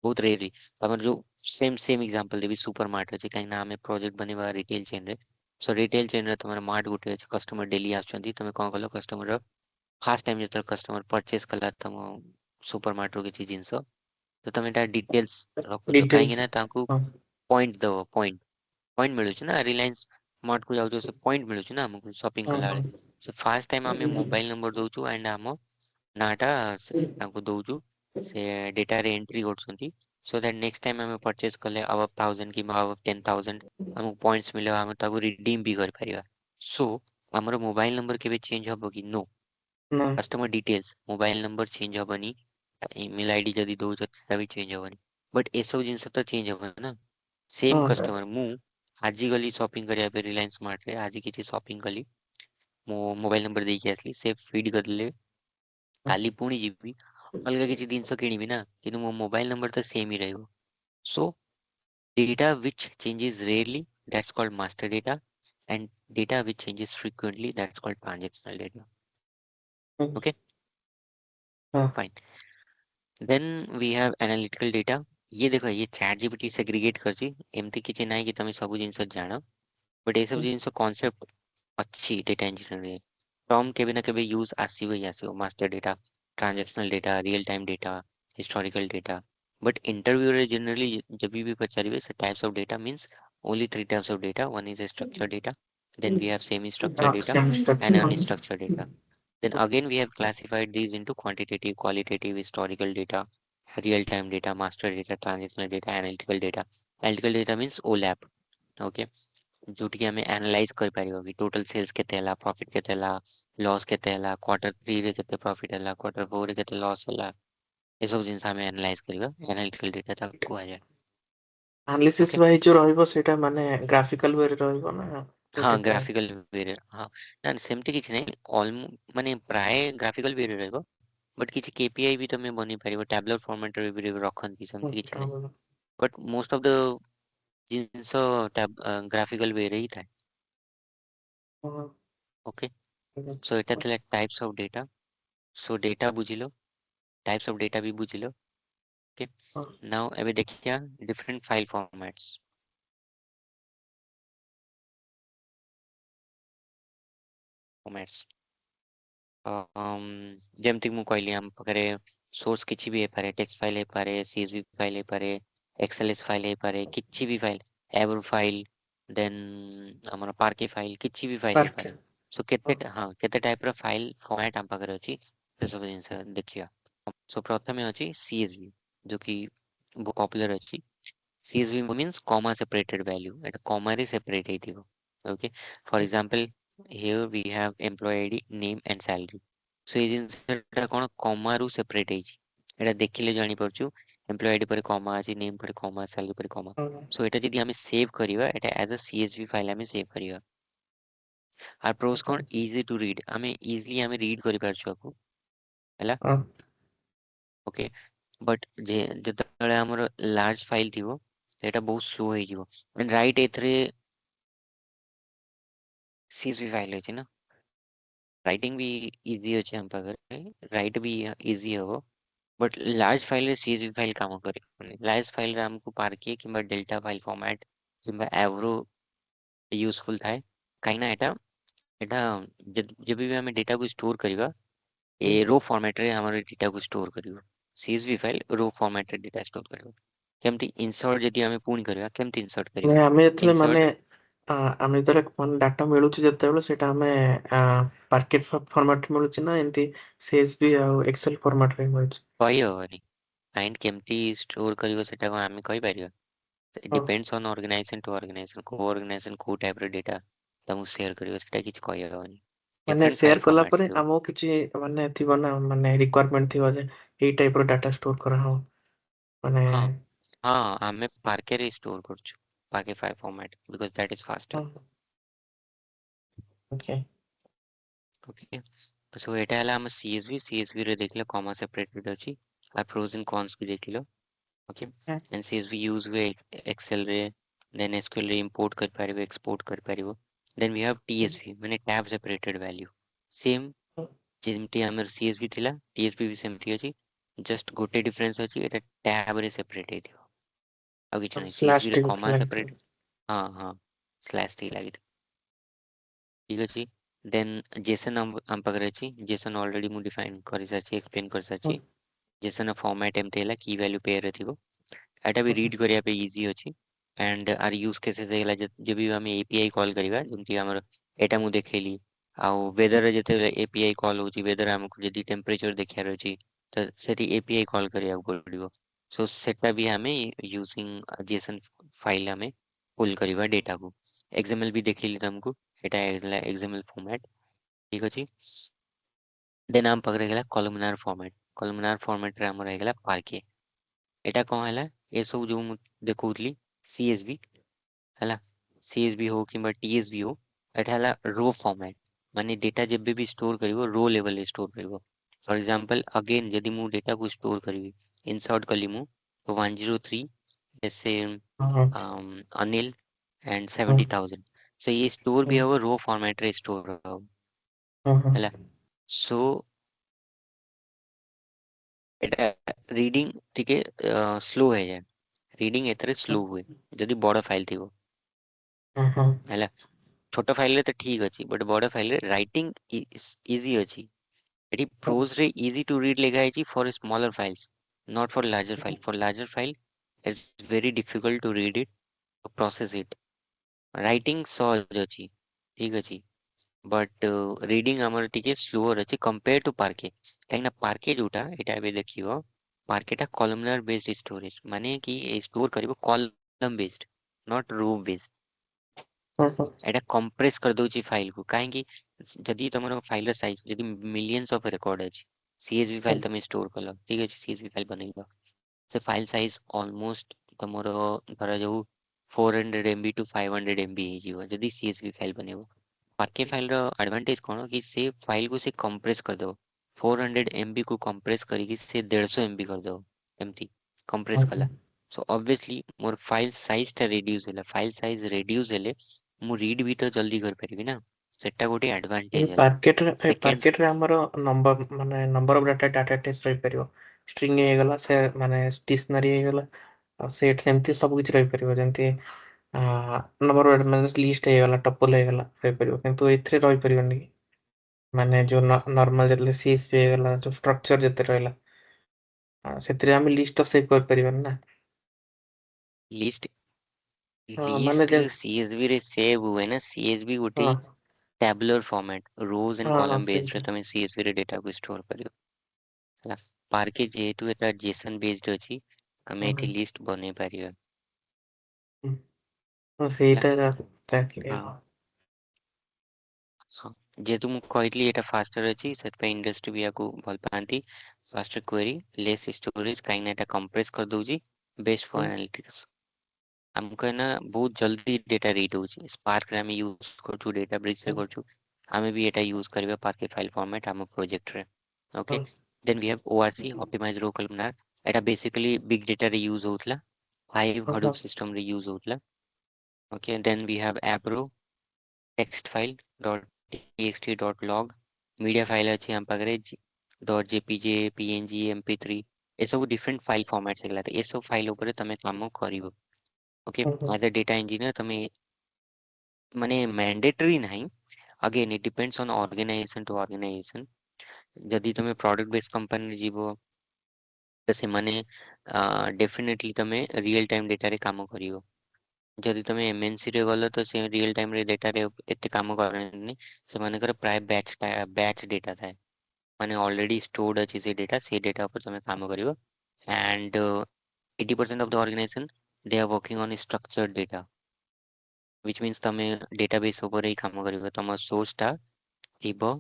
S1: बहुत rarely तमर जो same example देबी super mart अछि काई ना हमें प्रोजेक्ट बनेबा रिटेल चेन रे सो रिटेल चेन रे तमर मार्ट गुटे अछि कस्टमर डेली आछंती तमे कोन कलो कस्टमर फास्ट टाइम जत कस्टमर परचेस कला तम सुपर मार्ट रो किछि जिंस तो तमे ता डिटेल्स रखुछ काई
S2: Details.
S1: ना तांकू पॉइंट दो पॉइंट मिलुछ ना रिलायंस मार्ट को जाउछ से पॉइंट मिलुछ ना हमको शॉपिंग कला बेले सो फास्ट टाइम हमें मोबाइल नंबर दउछु एंड हम नाटा तांको दउछु से डेटा रे एंट्री करछंती सो दैट नेक्स्ट टाइम हमें परचेस कले अब 1000 की अब 10,000 हमको पॉइंट्स मिले हम ताको रिडीम भी कर परिबा सो हमरो मोबाइल नंबर केबे चेंज हबो कि नो customer details mobile number change हबनी ईमेल आईडी जदी दउछ तभी चेंज हबनी बट ए सब जिंस तो चेंज हबो ना सेम कस्टमर मु आज गली शॉपिंग करिया पे रिलायंस मार्ट रे आज किछि शॉपिंग कली मो मोबाइल नंबर देके आसली से फीड करले काली पुणी जीबी अलगा किछि जिंस किनिबी ना किनु मो मोबाइल नंबर तो सेम ही रहइबो so data which changes rarely that's called master data and data which changes frequently that's called transactional data okay fine then we have analytical data ये देखो ये चैट जीपीटी सेग्रीगेट करछि एमती किछि नाही कि तमे सब जिंस जानो बट ए सब जिंस कांसेप्ट अच्छी डेटा इंजीनियरिंग टर्म केबे ना केबे यूज आसीबो ही आसीबो master data transactional data real time data historical data but interview रे जनरली जब भी पचारिबे से types of data means only three types of data one is a structured data then we have semi structured data
S2: Same
S1: and
S2: structure.
S1: unstructured data then again we have classified these into quantitative qualitative historical data real time data master data transactional data analytical data means olap okay जोटि आम analyse कर पारिबो कि total sales केते हला profit केते हला loss केते हला quarter 3 रे केते प्रॉफिट हला क्वार्टर 4 रे केते लॉस हला ए सब जिंस आम एनालाइज करबा एनालिटिकल डेटा ताको आ जाय
S2: Analysis
S1: ओके
S2: वाइज जो रहइबो सेटा माने ग्राफिकल वे रे रहइबो ना
S1: हाँ
S2: डेटा।
S1: ग्राफिकल वेरियर हाँ ନା ସେମିତି କିଛି ନାହିଁ ମାନେ ପ୍ରାୟ ଗ୍ରାଫିକାଲ ଭେରିଏଣ୍ଟ ରହିବ ବଟ୍ କିଛି କେପିଆଇ ବି ତମେ ବନେଇ ପାରିବ ଟ୍ୟାବୁଲାର ଫର୍ମାଟରେ ବି ରଖନ୍ତି ସେମିତି କିଛି ନାହିଁ ବଟ୍ ମୋଷ୍ଟ ଅଫ୍ ଦ ଜିନିଷ ଗ୍ରାଫିକାଲ ୱେରେ ହିଁ ଥାଏ ଓକେ ସୋ ଏଟା ଥିଲା types of data so data ବୁଝିଲ ଟାଇପ୍ସ ଅଫ ଡେଟା ବି ବୁଝିଲ ଓକେ ନାଉ ଏବେ ଦେଖିବା ଡିଫରେଣ୍ଟ ଫାଇଲ ଫର୍ମାଟ୍स ଯେମିତି ମୁଁ କହିଲି ଆମ ପାଖରେ ସୋର୍ସ କିଛି ବି ହେଇପାରେ ଟେକ୍ସଟ ଫାଇଲ ହେଇପାରେ CSV ଫାଇଲ ହେଇପାରେ XLS ଫାଇଲ ହେଇପାରେ କିଛି ବି ଫାଇଲ ଏଭର ଫାଇଲ ଦେନ୍ ଆମର ପାର୍କେ ଫାଇଲ କିଛି ବି ଫାଇଲ
S2: ପାର୍କ।
S1: ହେଇପାରେ ସୋ କେତେ ଟାଇପ ର ଫାଇଲ ଫର୍ମାଟ ଆମ ପାଖରେ ଅଛି ସେସବୁ ଜିନିଷ ଦେଖିବା ସୋ ପ୍ରଥମେ ଅଛି CSV जो कि ବହୁତ ପପୁଲାର ଅଛି CSV means comma separated value এটা କମାରେ separate ହେଇଥିବ okay for example here we have employee ID name and salary so ଏଇ ଜିନିଷଟା କ'ଣ କମାରୁ separate ହେଇଛି ଏଟା ଦେଖିଲେ ଜାଣିପାରୁଛୁ employee ID ପରେ କମା ଅଛି name ପରେ କମା salary ପରେ କମା so ଏଟା ଯଦି ଆମେ ସେଭ୍ କରିବା ଏଟା as a CSV ଫାଇଲ ଆମେ ସେଭ୍ କରିବା আর pros କ'ଣ easy to read ଆମେ easily ଆମେ read କରିପାରୁଛୁ ଆକୁ ହେଲା ଓକେ ବଟ୍ ଯେତେବେଳେ ଆମର ଲାର୍ଜ ଫାଇଲ୍ ଥିବ ସେଇଟା ବହୁତ ସ୍ଲୋ ହେଇଯିବ ରାଇଟ୍ ଏଥିରେ CSV ଫାଇଲ୍ ଅଛି ନା ରାଇଟିଂ ବି ଇଜି ଅଛି ଆମ ପାଖରେ ରାଇଟ୍ ବି ଇଜି ହବ ବଟ୍ ଲାର୍ଜ ଫାଇଲ୍ରେ CSV ଫାଇଲ୍ କାମ କରିବନି ଲାର୍ଜ ଫାଇଲ୍ରେ ଆମକୁ ପାର୍କେ କିମ୍ବା ଡେଲ୍ଟା ଫାଇଲ୍ ଫର୍ମାଟ୍ କିମ୍ବା ଏଭ୍ରୋ ୟୁଜଫୁଲ୍ ଥାଏ କାହିଁକିନା ଏଟା ଯେବେ ବି ଆମେ ଡେଟାକୁ ଷ୍ଟୋର୍ କରିବା ଏ रो ଫର୍ମାଟ୍ରେ ଆମର ଡେଟାକୁ ଷ୍ଟୋର୍ କରିବ CSV ଫାଇଲ୍ रो ଫର୍ମାଟ୍ରେ ଡେଟା ଷ୍ଟୋର୍ କରିବ କେମିତି ଇନସର୍ଟ ଯଦି ଆମେ ପୁଣି କରିବା କେମିତି ଇନସର୍ଟ କରିବା
S2: ଆମେ ଯେତେବେଳେ ମାନେ
S1: ଇନସର୍ଟ
S2: ଆମେ ଯେତେବେଳେ ମାନେ ଡାଟା ମିଳୁଛି ଯେତେବେଳେ ସେଇଟା ଆମେ ପାର୍କେଟ ଫର୍ମାଟ ମିଳୁଛି ନା ଏମିତି CSV ଆଉ ଏକ୍ସେଲ ଫର୍ମାଟରେ ମିଳୁଛି।
S1: କହିହବନି କ୍ଲାଇଣ୍ଟ କେମିତି ଷ୍ଟୋର୍ କରିବ ସେଟା କ'ଣ ଆମେ କହିପାରିବା
S2: ହଁ।
S1: Depends on organisation to organisation କୋଉ ଅର୍ଗାନାଇଜେସନ୍ କୋଉ ଟାଇପ୍ର ଡେଟା ତମକୁ ସେୟାର କରିବ ସେଟା କିଛି କହିହବନି
S2: ମାନେ
S1: ଡିଫରେଣ୍ଟ
S2: ସେୟାର
S1: ଫାଇଲ୍
S2: କଲା
S1: ଫର୍ମାଟ୍ସ
S2: ପରେ
S1: ଥିବ
S2: ଆମକୁ କିଛି ମାନେ ଥିବ ନା ମାନେ ରିକ୍ୱାରମେଣ୍ଟ ଥିବ ଯେ ଏଇ ଟାଇପ ର ଡାଟା ଷ୍ଟୋର କରାହବ ମାନେ।
S1: ହଁ ହଁ ଆମେ ପାର୍କେରେ ଷ୍ଟୋର୍ କରୁଛୁ parquet file format because that is faster
S2: okay.
S1: Okay so ଏଇଟା ହେଲା ଆମ CSV ରେ ଦେଖିଲ କମା ସେପରେଟେଡ୍ ଅଛି ଆଉ ପ୍ରୋज एंड कॉन्स भी ଦେଖିଲ ओके एंड CSV यूज हुए एक्सेल रे देन SQL रे इंपोर्ट कर पारिबो एक्सपोर्ट कर पारिबो देन वी हैव TSV माने टैब सेपरेटेड वैल्यू सेम जेमती हमर CSV थिला TSV भी सेमती अछि जस्ट गोटे डिफरेंस अछि एटा टैब रे सेपरेट हेतियो आ किछ नै
S2: ସ୍ଲାସ୍
S1: CSV रे
S2: ଟି
S1: कॉमा
S2: ଲାଗିଥିବ।
S1: सेपरेट हाँ हाँ स्लैश टी लागि ठीक अछि देन जेसन हम पाखरे अछि जेसन ऑलरेडी मु डिफाइन करि सारछि एक्सप्लेन कर सारछि जेसन फॉर्मेट एमती हैला की वैल्यू पेयर थिबो एटा भी रीड करिया पे इजी अछि एंड आर यूज केसेस हैला जे भी हम API कॉल करिवा जेमती हमर एटा मु देखेली आउ वेदर जेते API कॉल होची वेदर हमकु जदी टेम्परेचर देखियार अछि त सेठी API कॉल करिया पड़िबो सो सेटा भी हमें यूजिंग जेसन फाइल हमें पुल करिवा डेटा को XML भी देखिली तुमको एटा XML फॉर्मेट ठीक अछि देन हम पकड़े गेला कॉलमनार फॉर्मेट रे हमर हेगला पार्के एटा कौन हैला ए सब जो मु देखौतली CSV हैला CSV हो किंबा TSV हो एटा हैला रो फॉर्मेट माने डेटा जेबे भी स्टोर करिवो रो लेवल रे स्टोर करिवो फॉर एग्जांपल अगेन यदि मु डेटा को स्टोर करबी इंसर्ट कली मु तो 103 जैसे अनिल एंड 70,000 सो ये स्टोर भी हबो रो फॉर्मेट रे स्टोर हबो हैला सो एटा रीडिंग टिके स्लो है जाए रीडिंग एथरे स्लो हुए जदि बड़ फाइल थिबो हैला छोट फाइल रे तो ठीक अछि बट बड़ फाइल रे राइटिंग इजी अछि एटी प्रोज रे इजी टू रीड लेखा है for smaller files not for larger file it's very difficult to read it process it writing सहज अछि ठीक अछि बट रीडिंग हमर टिके स्लोअर अछि कंपेयर टू पार्के कहीं पार्के जोटा एटा एबे देखियो पार्केटा कॉलमनार बेस्ड स्टोरेज माने कि स्टोर करिवो column based not row based एटा कंप्रेस कर दउची फाइल को काहे कि जदि तमरो फाइल साइज जदि मिलियंस ऑफ रिकॉर्ड अछि CSV फाइल तमे स्टोर कलो ठीक अछि CSV फाइल बनैलो से फाइल साइज ऑलमोस्ट तमरो धरा जाऊ 400 MB टू 500 MB ହେଇଯିବ ଯଦି CSV ଫାଇଲ୍ ବନେଇବ। ପାର୍କେ ଫାଇଲ୍ର ଆଡଭାଣ୍ଟେଜ କ'ଣ କି ସେ ଫାଇଲ୍କୁ ସେ କମ୍ପ୍ରେସ୍ କରିଦେବ। 400 MB କୁ କମ୍ପ୍ରେସ୍ କରିକି ସେ 150 MB କରିଦେବ, ଏମିତି କମ୍ପ୍ରେସ୍
S2: ଓକେ।
S1: କଲା। ସୋ ଅବଭିୟସଲି ମୋର ଫାଇଲ୍ ସାଇଜ୍ଟା ରିଡ୍ୟୁସ୍ ହେଲା। ଫାଇଲ୍ ସାଇଜ୍ ରିଡ୍ୟୁସ୍ ହେଲେ ମୁଁ ରିଡ୍ ବି ତ ଜଲ୍ଦି କରିପାରିବି ନା, ସେଟା ଗୋଟେ
S2: ଏଇ
S1: ଆଡଭାଣ୍ଟେଜ ହେଲା।
S2: ପାର୍କେଟରେ
S1: ସେକେଣ୍ଡ,
S2: ଆମର ନମ୍ବର ଅଫ ଡାଟା ଟାଇପ୍ ରହିପାରିବ। ଷ୍ଟ୍ରିଙ୍ଗ ହେଇଗଲା, ସେ ମାନେ ଡିକ୍ସନାରୀ ହେଇଗଲା, ଆଉ ସେଟ୍ ସେମିତି ସବୁ କିଛି ରହିପାରିବ। ଯେମିତି ନମ୍ବର ମାନେ ଲିଷ୍ଟ ହେଇଗଲା, ଟପଲ ହେଇଗଲା ରହିପାରିବ, କିନ୍ତୁ ଏଥିରେ ରହିପାରିବନି। ମାନେ ଯୋଉ ନର୍ମାଲ ଯେତେବେଳେ CSV ହେଇଗଲା, ଯୋଉ ଷ୍ଟ୍ରକ୍ଚର ଯେତେ ରହିଲା, ସେଥିରେ ଆମେ ଲିଷ୍ଟ ତ ସେଭ୍ କରିପାରିବାନି ନା।
S1: ଲିଷ୍ଟ
S2: ହଁ ମାନେ
S1: ଲିଷ୍ଟ CSV ରେ ସେଭ୍ ହୁଏ ନା। CSV ଗୋଟେ
S2: ହଁ
S1: ଟैबुलर फॉर्मेट, रोज एंड
S2: ହଁ
S1: कॉलम बेस्ड
S2: ସେଇଟା।
S1: ରେ ତମେ CSV ରେ ଡେଟା କୁ ଷ୍ଟୋର କରିବ ହେଲା। ପାର୍କେ ଯେହେତୁ ଏଟା JSON ବେସ୍ଡ ଅଛି, ଆମେ
S2: ହଁ
S1: ଏଠି ଲିଷ୍ଟ ବନେଇ ପାରିବା
S2: ହଁ
S1: ହେଲା।
S2: ସେଇଟା exactly,
S1: ହଁ
S2: ହଁ।
S1: ହଁ, ଯେହେତୁ ମୁଁ କହିଥିଲି ଏଟା ଫାଷ୍ଟର ଅଛି, ସେଥିପାଇଁ ଇଣ୍ଡଷ୍ଟ୍ରି ବି ୟାକୁ ଭଲ ପାଆନ୍ତି। ଫାଷ୍ଟର କ୍ୱେରି, ଲେସ୍ ଷ୍ଟୋରେଜ, କାହିଁକି ନା ଏଟା କମ୍ପ୍ରେସ୍ କରିଦଉଛି। ବେଷ୍ଟ
S2: ହୁଁ,
S1: ଫର ଆନାଲିଟିକ୍ସ। ଆମକୁ ନା ବହୁତ ଜଲ୍ଦି ଡେଟା ରିଡ୍ ହଉଛି। ସ୍ପାର୍କରେ ଆମେ ୟୁଜ କରୁଛୁ, ଡେଟାବ୍ରିକ୍ସ
S2: ହୁଁ,
S1: ରେ କରୁଛୁ, ଆମେ ବି ଏଟା ୟୁଜ କରିବା ପାର୍କେ ଫାଇଲ୍ ଫର୍ମାଟ୍ ଆମ ପ୍ରୋଜେକ୍ଟରେ।
S2: ହଁ
S1: okay, then we have ORC, optimise row columnar. ଏଟା ବେସିକଲି ବିଗ ଡେଟାରେ ୟୁଜ ହଉଥିଲା, ହାଇଭ୍
S2: ହଁ ହଁ
S1: ହଡୁପ ସିଷ୍ଟମରେ ୟୁଜ ହଉଥିଲା। Okay, then we have AppRow, text file dot txt dot log, media file अच्छी ଆମ ପାଖରେ डॉट jpg, png, mp3, ଏସବୁ डिफरेंट फाइल फॉर्मेट्स ହେଇଗଲା। ତ ଏସବୁ ଫାଇଲ ଉପରେ ତମେ କାମ କରିବ। ଓକେ,
S2: ହଁ
S1: ଆଜ ଏ ଡେଟା ଇଞ୍ଜିନିୟର ତମେ ମାନେ ମ୍ୟାଣ୍ଡେଟରୀ ନାହିଁ। Again it depends on organisation to organisation. ଯଦି ତମେ ପ୍ରଡକ୍ଟ ବେସ୍ କମ୍ପାନୀରେ ଯିବ ତ ସେମାନେ ଡେଫିନେଟଲି ତମେ ରିଅଲ ଟାଇମ୍ ଡେଟାରେ କାମ କରିବ। ଯଦି ତମେ MNC ରେ ଗଲ ତ ସେ ରିଅଲ ଟାଇମ୍ ରେ ଡେଟାରେ ଏତେ କାମ କରନ୍ତିନି। ସେମାନଙ୍କର ପ୍ରାୟ ବ୍ୟାଚ୍ ଡେଟା ଥାଏ, ମାନେ ଅଲରେଡି ଷ୍ଟୋର୍ड ଅଛି ସେ ଡେଟା ଉପରେ ତମେ କାମ କରିବ। and 80% of the organization they are working on structured data, which means ତମେ database ଉପରେ ହିଁ କାମ କରିବ। ତମ source ଟା ଥିବ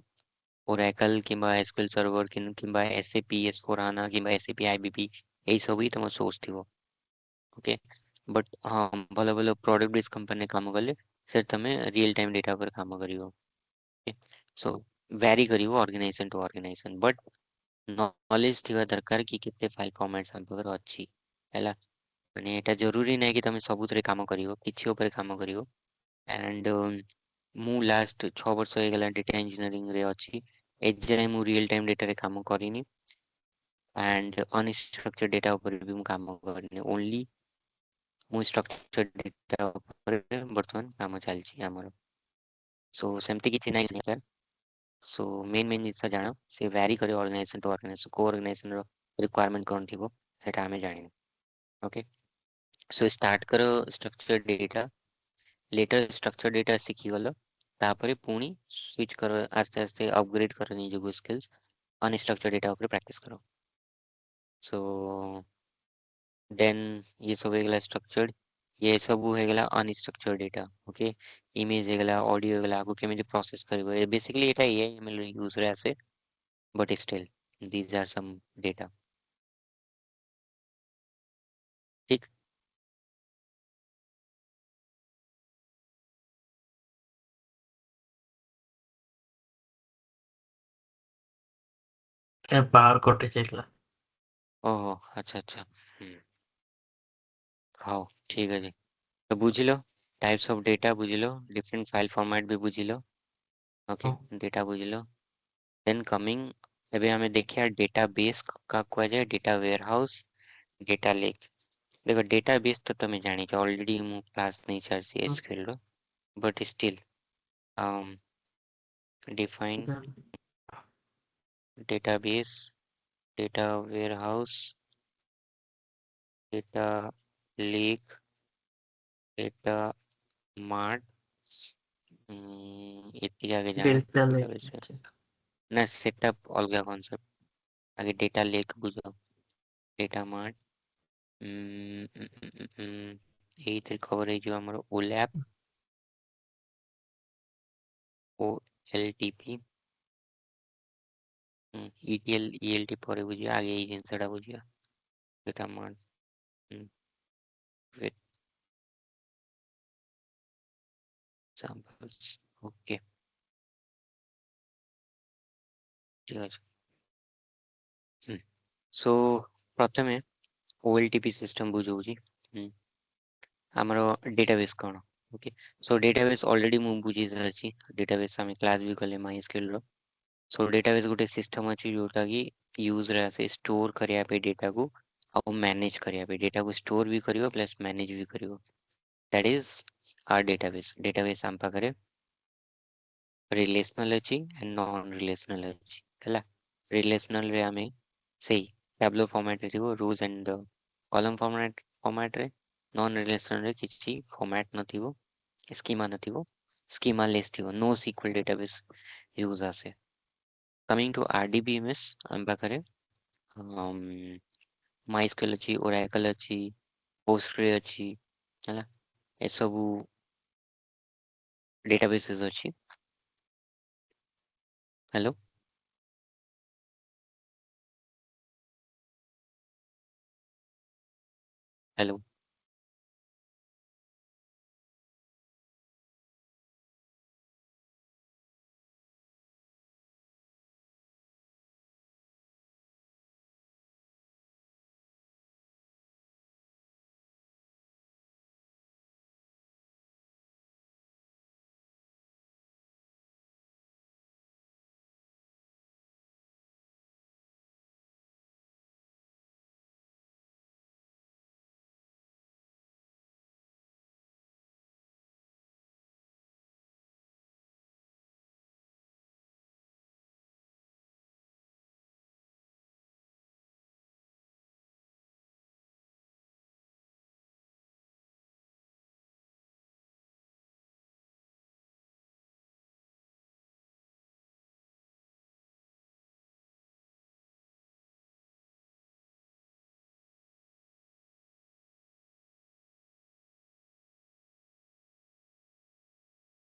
S1: Oracle କିମ୍ବା SQL Server କିମ୍ବା SAP S4HANA କିମ୍ବା SAP IBP, ଏଇ ସବୁ ହିଁ ତମ source ଥିବ। ଓକେ, ବଟ୍ ହଁ, ଭଲ ଭଲ ପ୍ରଡକ୍ଟ ବେସ୍ କମ୍ପାନୀରେ କାମ କଲେ ସେଠି ତମେ ରିଅଲ ଟାଇମ୍ ଡେଟା ଉପରେ କାମ କରିବ। ସୋ ଭ୍ୟାରି କରିବ organisation to organisation, but knowledge ଥିବା ଦରକାର କି କେତେ ଫାଇଲ ଫର୍ମାଟ୍ସ ଆମ ପାଖରେ ଅଛି ହେଲା। ମାନେ ଏଟା ଜରୁରୀ ନାହିଁ କି ତମେ ସବୁଥିରେ କାମ କରିବ, କିଛି ଉପରେ କାମ କରିବ। ଆଣ୍ଡ ମୁଁ ଲାଷ୍ଟ 6 ବର୍ଷ ହେଇଗଲା ଡେଟା ଇଞ୍ଜିନିୟରିଂ ରେ ଅଛି। ଏଯାଏଁ ମୁଁ ରିଅଲ ଟାଇମ୍ ଡେଟାରେ କାମ କରିନି, ଆଣ୍ଡ ଅନଷ୍ଟ୍ରକ୍ଚର ଡେଟା ଉପରେ ବି ମୁଁ କାମ କରିନି। ଓନ୍ଲି ମୁଁ ଷ୍ଟ୍ରକ୍ଚର ଡେଟା ଉପରେ ବର୍ତ୍ତମାନ କାମ ଚାଲିଛି ଆମର। ସୋ ସେମିତି କିଛି ନାହିଁ ସାର୍। ସୋ ମେନ୍ ଜିନିଷ ଜାଣ, ସେ ଭ୍ୟାରି କରେ ଅର୍ଗାନାଇଜେସନ ଟୁ ଅର୍ଗାନାଇଜେସନ। କୋଉ ଅର୍ଗାନାଇଜେସନର ରିକ୍ୱାରମେଣ୍ଟ କ'ଣ ଥିବ ସେଟା ଆମେ ଜାଣିନୁ। ଓକେ, ସୋ ଷ୍ଟାର୍ଟ କର structure data. Later structure data ଶିଖିଗଲ, ତାପରେ ପୁଣି ସୁଇଚ୍ କର, ଆସ୍ତେ ଆସ୍ତେ ଅପଗ୍ରେଡ କର ନିଜକୁ ସ୍କିଲ୍ସ। ଅନଷ୍ଟ୍ରକ୍ଚର ଡେଟା ଉପରେ ପ୍ରାକ୍ଟିସ କର। ସୋ ଦେନ୍ ये सब ହେଇଗଲା ଷ୍ଟ୍ରକ୍ଚର୍ଡ, ये ସବୁ ହେଇଗଲା ଅନଷ୍ଟ୍ରକ୍ଚର୍ଡ ଡେଟା। ଓକେ, ଇମେଜ ହେଇଗଲା, ଅଡିଓ ହେଇଗଲା, ଆଗକୁ କେମିତି ପ୍ରୋସେସ କରିବ, ବେସିକଲି ଏଟା AI/ML ୟୁଜରେ ଆସେ, but still these are some data. ଠିକ,
S2: ଏ ବାହାର କଟି ଯାଇଥିଲା।
S1: ଓହୋ, ଆଚ୍ଛା ଆଚ୍ଛା। ହୁଁ, ହଉ, ଠିକ ଅଛି। ତ ବୁଝିଲ ଟାଇପ୍ସ ଅଫ ଡେଟା, ବୁଝିଲ डिफरेंट फाइल फॉर्मेट ବି ବୁଝିଲ। ଓକେ,
S2: ହଁ
S1: ଡେଟା ବୁଝିଲ। ଦେନ୍ କମିଂ, ଏବେ ଆମେ ଦେଖିବା ଡେଟାବେସ୍ କାହାକୁ କୁହାଯାଏ, ଡେଟା ୱେୟାରହାଉସ୍, ଡେଟା ଲେକ୍। ଦେଖ ଡେଟାବେସ୍ ତ ତମେ ଜାଣିଛ ଅଲରେडी, ମୁଁ କ୍ଲାସ୍ ନେଇ ସାରିଛି
S2: ହଁ
S1: SQL ର, but steel define database, data warehouse, data lake, data mart, ଏତିକି ଆଗେ ଜାଣ
S2: ଡେଲ୍ଟା
S1: database ରେ।
S2: ଲେକ୍।
S1: ନା ସେଟା ଅଲଗା କନସେପ୍ଟ, ଆଗେ ଡେଟା ଲେକ୍ ବୁଝ, ଡେଟା ମାର୍ଟ। ଏଇଥିରେ କଭର ହେଇଯିବ ଆମର OLAP, OLTP, ETL ELT ପରେ ବୁଝିବା, ଆଗେ ଏଇ ଜିନିଷଟା ବୁଝିବା। ଡେଟା ମାର୍ଟ samples ओके ठीक ଅଛି सो प्रथमे OLTP सिस्टम बुझौछि ଆମର डेटाबेस କ'ଣ ओके सो डेटाबेस ऑलरेडी ମୁଁ ବୁଝି ସାରିଛି डेटाबेस ଆମେ କ୍ଲାସ୍ ବି କଲେ MySQL ର सो डेटाबेस ଗୋଟେ सिस्टम ଅଛି ଯୋଉଟା କି यूज ରେ ଆସେ स्टोर କରିବା ପାଇଁ डेटा को ଆଉ मैनेज କରିବା ପାଇଁ डेटा को स्टोर भी କରିବ प्लस मैनेज भी କରିବ दैट इज आवर डेटाबेस ଆମ ପାଖରେ रिलेशनल अच्छी एंड नॉन रिलेशनल अच्छी है रिलेशनल रे आमे सही टैब्लो फॉर्मेट रे थिबो रोज एंड कॉलम फॉर्मेट रे नॉन रिलेशनल रे किछि फॉर्मेट नथिबो स्कीमा नथिबो स्कीमा लेस थिबो नो सीक्वल डेटाबेस यूज आसे कमिंग टू आरडीबीएमएस हम पाखरे माइस्क्यूएल अच्छी ओरेकल अच्छी पोस्टग्रे अच्छी है ए सबू डेटाबेसेस अच्छी हेलो हेलो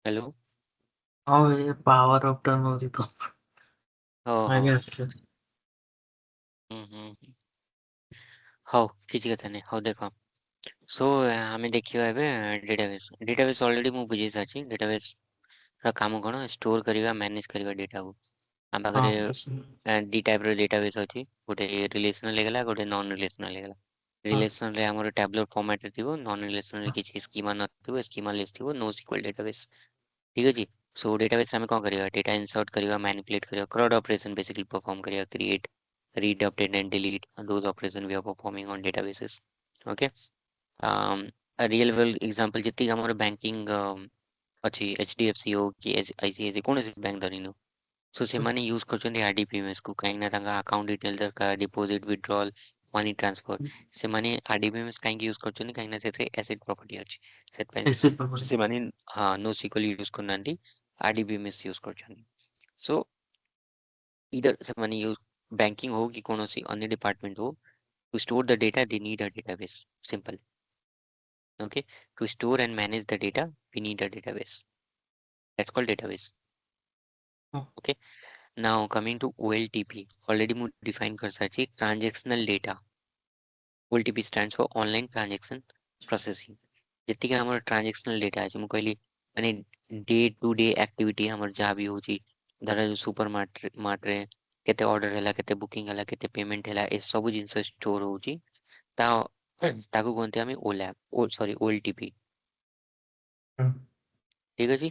S1: हेलो
S2: ହଁ ଏ ପାୱାର ଅପ୍ ଡାଉନ୍ ହଉଛି ତ
S1: ଓହୋ
S2: ଆଜ୍ଞା ଆସିଲେ
S1: ହଉ କିଛି କଥା ନାହିଁ ହଉ ଦେଖ सो ଆମେ ଦେଖିବା ଏବେ डेटाबेस ऑलरेडी ମୁଁ ବୁଝେଇ ସାରିଛି डेटाबेस ର କାମ କ'ଣ ଷ୍ଟୋର କରିବା ମ୍ୟାନେଜ କରିବା ଡେଟାକୁ ଆମ
S2: ହଁ
S1: ପାଖରେ
S2: ବେଶ
S1: ଦି ଟାଇପ୍ର डेटाबेस ଅଛି ଗୋଟେ ରିଲେସନାଲ ହେଇଗଲା ଗୋଟେ ନନ୍ ରିଲେସନାଲ ହେଇଗଲା
S2: ହଁ
S1: ରିଲେସନାଲରେ ଆମର ଟ୍ୟାବୁଲର ଫର୍ମାଟରେ ଥିବ ନନ୍ ରିଲେସନାଲରେ କିଛି ସ୍କିମା ନଥିବ ସ୍କିମା ଲେସ୍ ଥିବ नो सिक्वल डेटाबेस ठीक ଅଛି सो डेटाबेस ଆମେ କ'ଣ କରିବା डेटा इनसर्ट କରିବା मैनिपुलेट କରିବା क्रॉड ऑपरेशन बेसिकली परफॉर्म କରିବା create read update and delete those operation we are performing on databases okay a real world example ଯେତିକି ଆମର ବ୍ୟାଙ୍କିଙ୍ଗ ଅଛି HDFC ହଉ କି ICICI କୌଣସି ବ୍ୟାଙ୍କ ଧରିନିଅ सो ସେମାନେ ୟୁଜ୍ କରୁଛନ୍ତି RDBMS କୁ କାହିଁକି ନା ତାଙ୍କ ଆକାଉଣ୍ଟ ଡିଟେଲ ଦରକାର ଡିପୋଜିଟ୍ ୱିଥଡ୍ରଲ୍ ମନି ଟ୍ରାନ୍ସଫର ସେମାନେ RDBMS କାହିଁକି ୟୁଜ୍ କରୁଛନ୍ତି କାହିଁକି ନା ସେଥିରେ ଏସିଡ୍ ପ୍ରପର୍ଟି ଅଛି ସେଥିପାଇଁ
S2: ଏକ୍ସିଟ୍ ପର୍ପସ୍
S1: ସେମାନେ ହଁ नो सिक्वल यूज କରୁନାହାନ୍ତି RDBMS यूज କରୁଛନ୍ତି सो इधर ସେମାନେ यूज बैंकिंग हो कि कौन सी अन्य डिपार्टमेंट हो to store the data they need a database simple okay to store and manage the data we need a database that's called database okay now coming to OLTP already ମୁଁ define कर सारी transactional data OLTP stands for online transaction processing ଯେତିକି ଆମର transactional data ଅଛି ମୁଁ କହିଲି ମାନେ day two day activity ଆମର ଯାହା ବି ହଉଛି ଧର ସୁପର ମାର୍ଟରେ କେତେ ଅର୍ଡର ହେଲା କେତେ ବୁକିଂ ହେଲା କେତେ ପେମେଣ୍ଟ ହେଲା ଏ ସବୁ ଜିନିଷ ଷ୍ଟୋର ହଉଛି ତା ତାକୁ କୁହନ୍ତି ଆମେ OLAP ସରି OLTP ठीक ଅଛି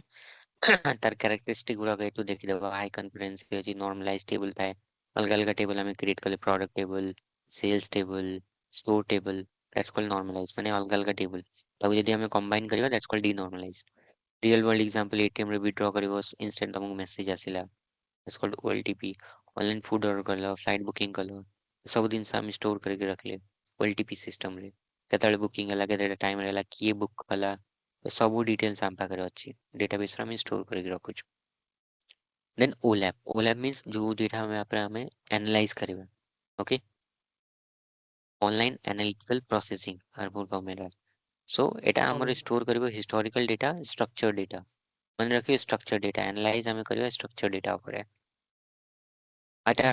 S1: तार कैरेक्टरिस्टिक गुड़ाक तू देखिदेବ हाई कॉन्फिडेंस ଅଛି नॉर्मलाइज टेबल ଥାଏ ଅଲଗା ଅଲଗା ଟେବଲ ଆମେ କ୍ରିଏଟ କଲେ product table sales table store table that's called normalize माने ଅଲଗା ଅଲଗା ଟେବଲ ତାକୁ ଯଦି ଆମେ କମ୍ବାଇନ କରିବା that's called denormalize real world example ATM रे विथड्रॉ करिवो इंस्टेंट तुमको मेसेज आसिला that's called OLTP online food order करलो फ्लाइट बुकिंग करलो सब दिन से हम स्टोर करके रखले OLTP सिस्टम रे केतले बुकिंग हला केते टाइम रहला किए बुक कला ସବୁ डिटेल्स ଆମ ପାଖରେ ଅଛି डेटाबेस ରେ ଆମେ स्टोर करके रखुଛୁ देन OLAP मीन्स जो डेटा हमें आप हमें एनालाइज करेगा okay online analytical processing are full form मेरा सो एटा हमर स्टोर करिवो हिस्टोरिकल डेटा स्ट्रक्चर डेटा मन रखियो स्ट्रक्चर डेटा एनालाइज हमें करिवो स्ट्रक्चर डेटा ऊपर आटा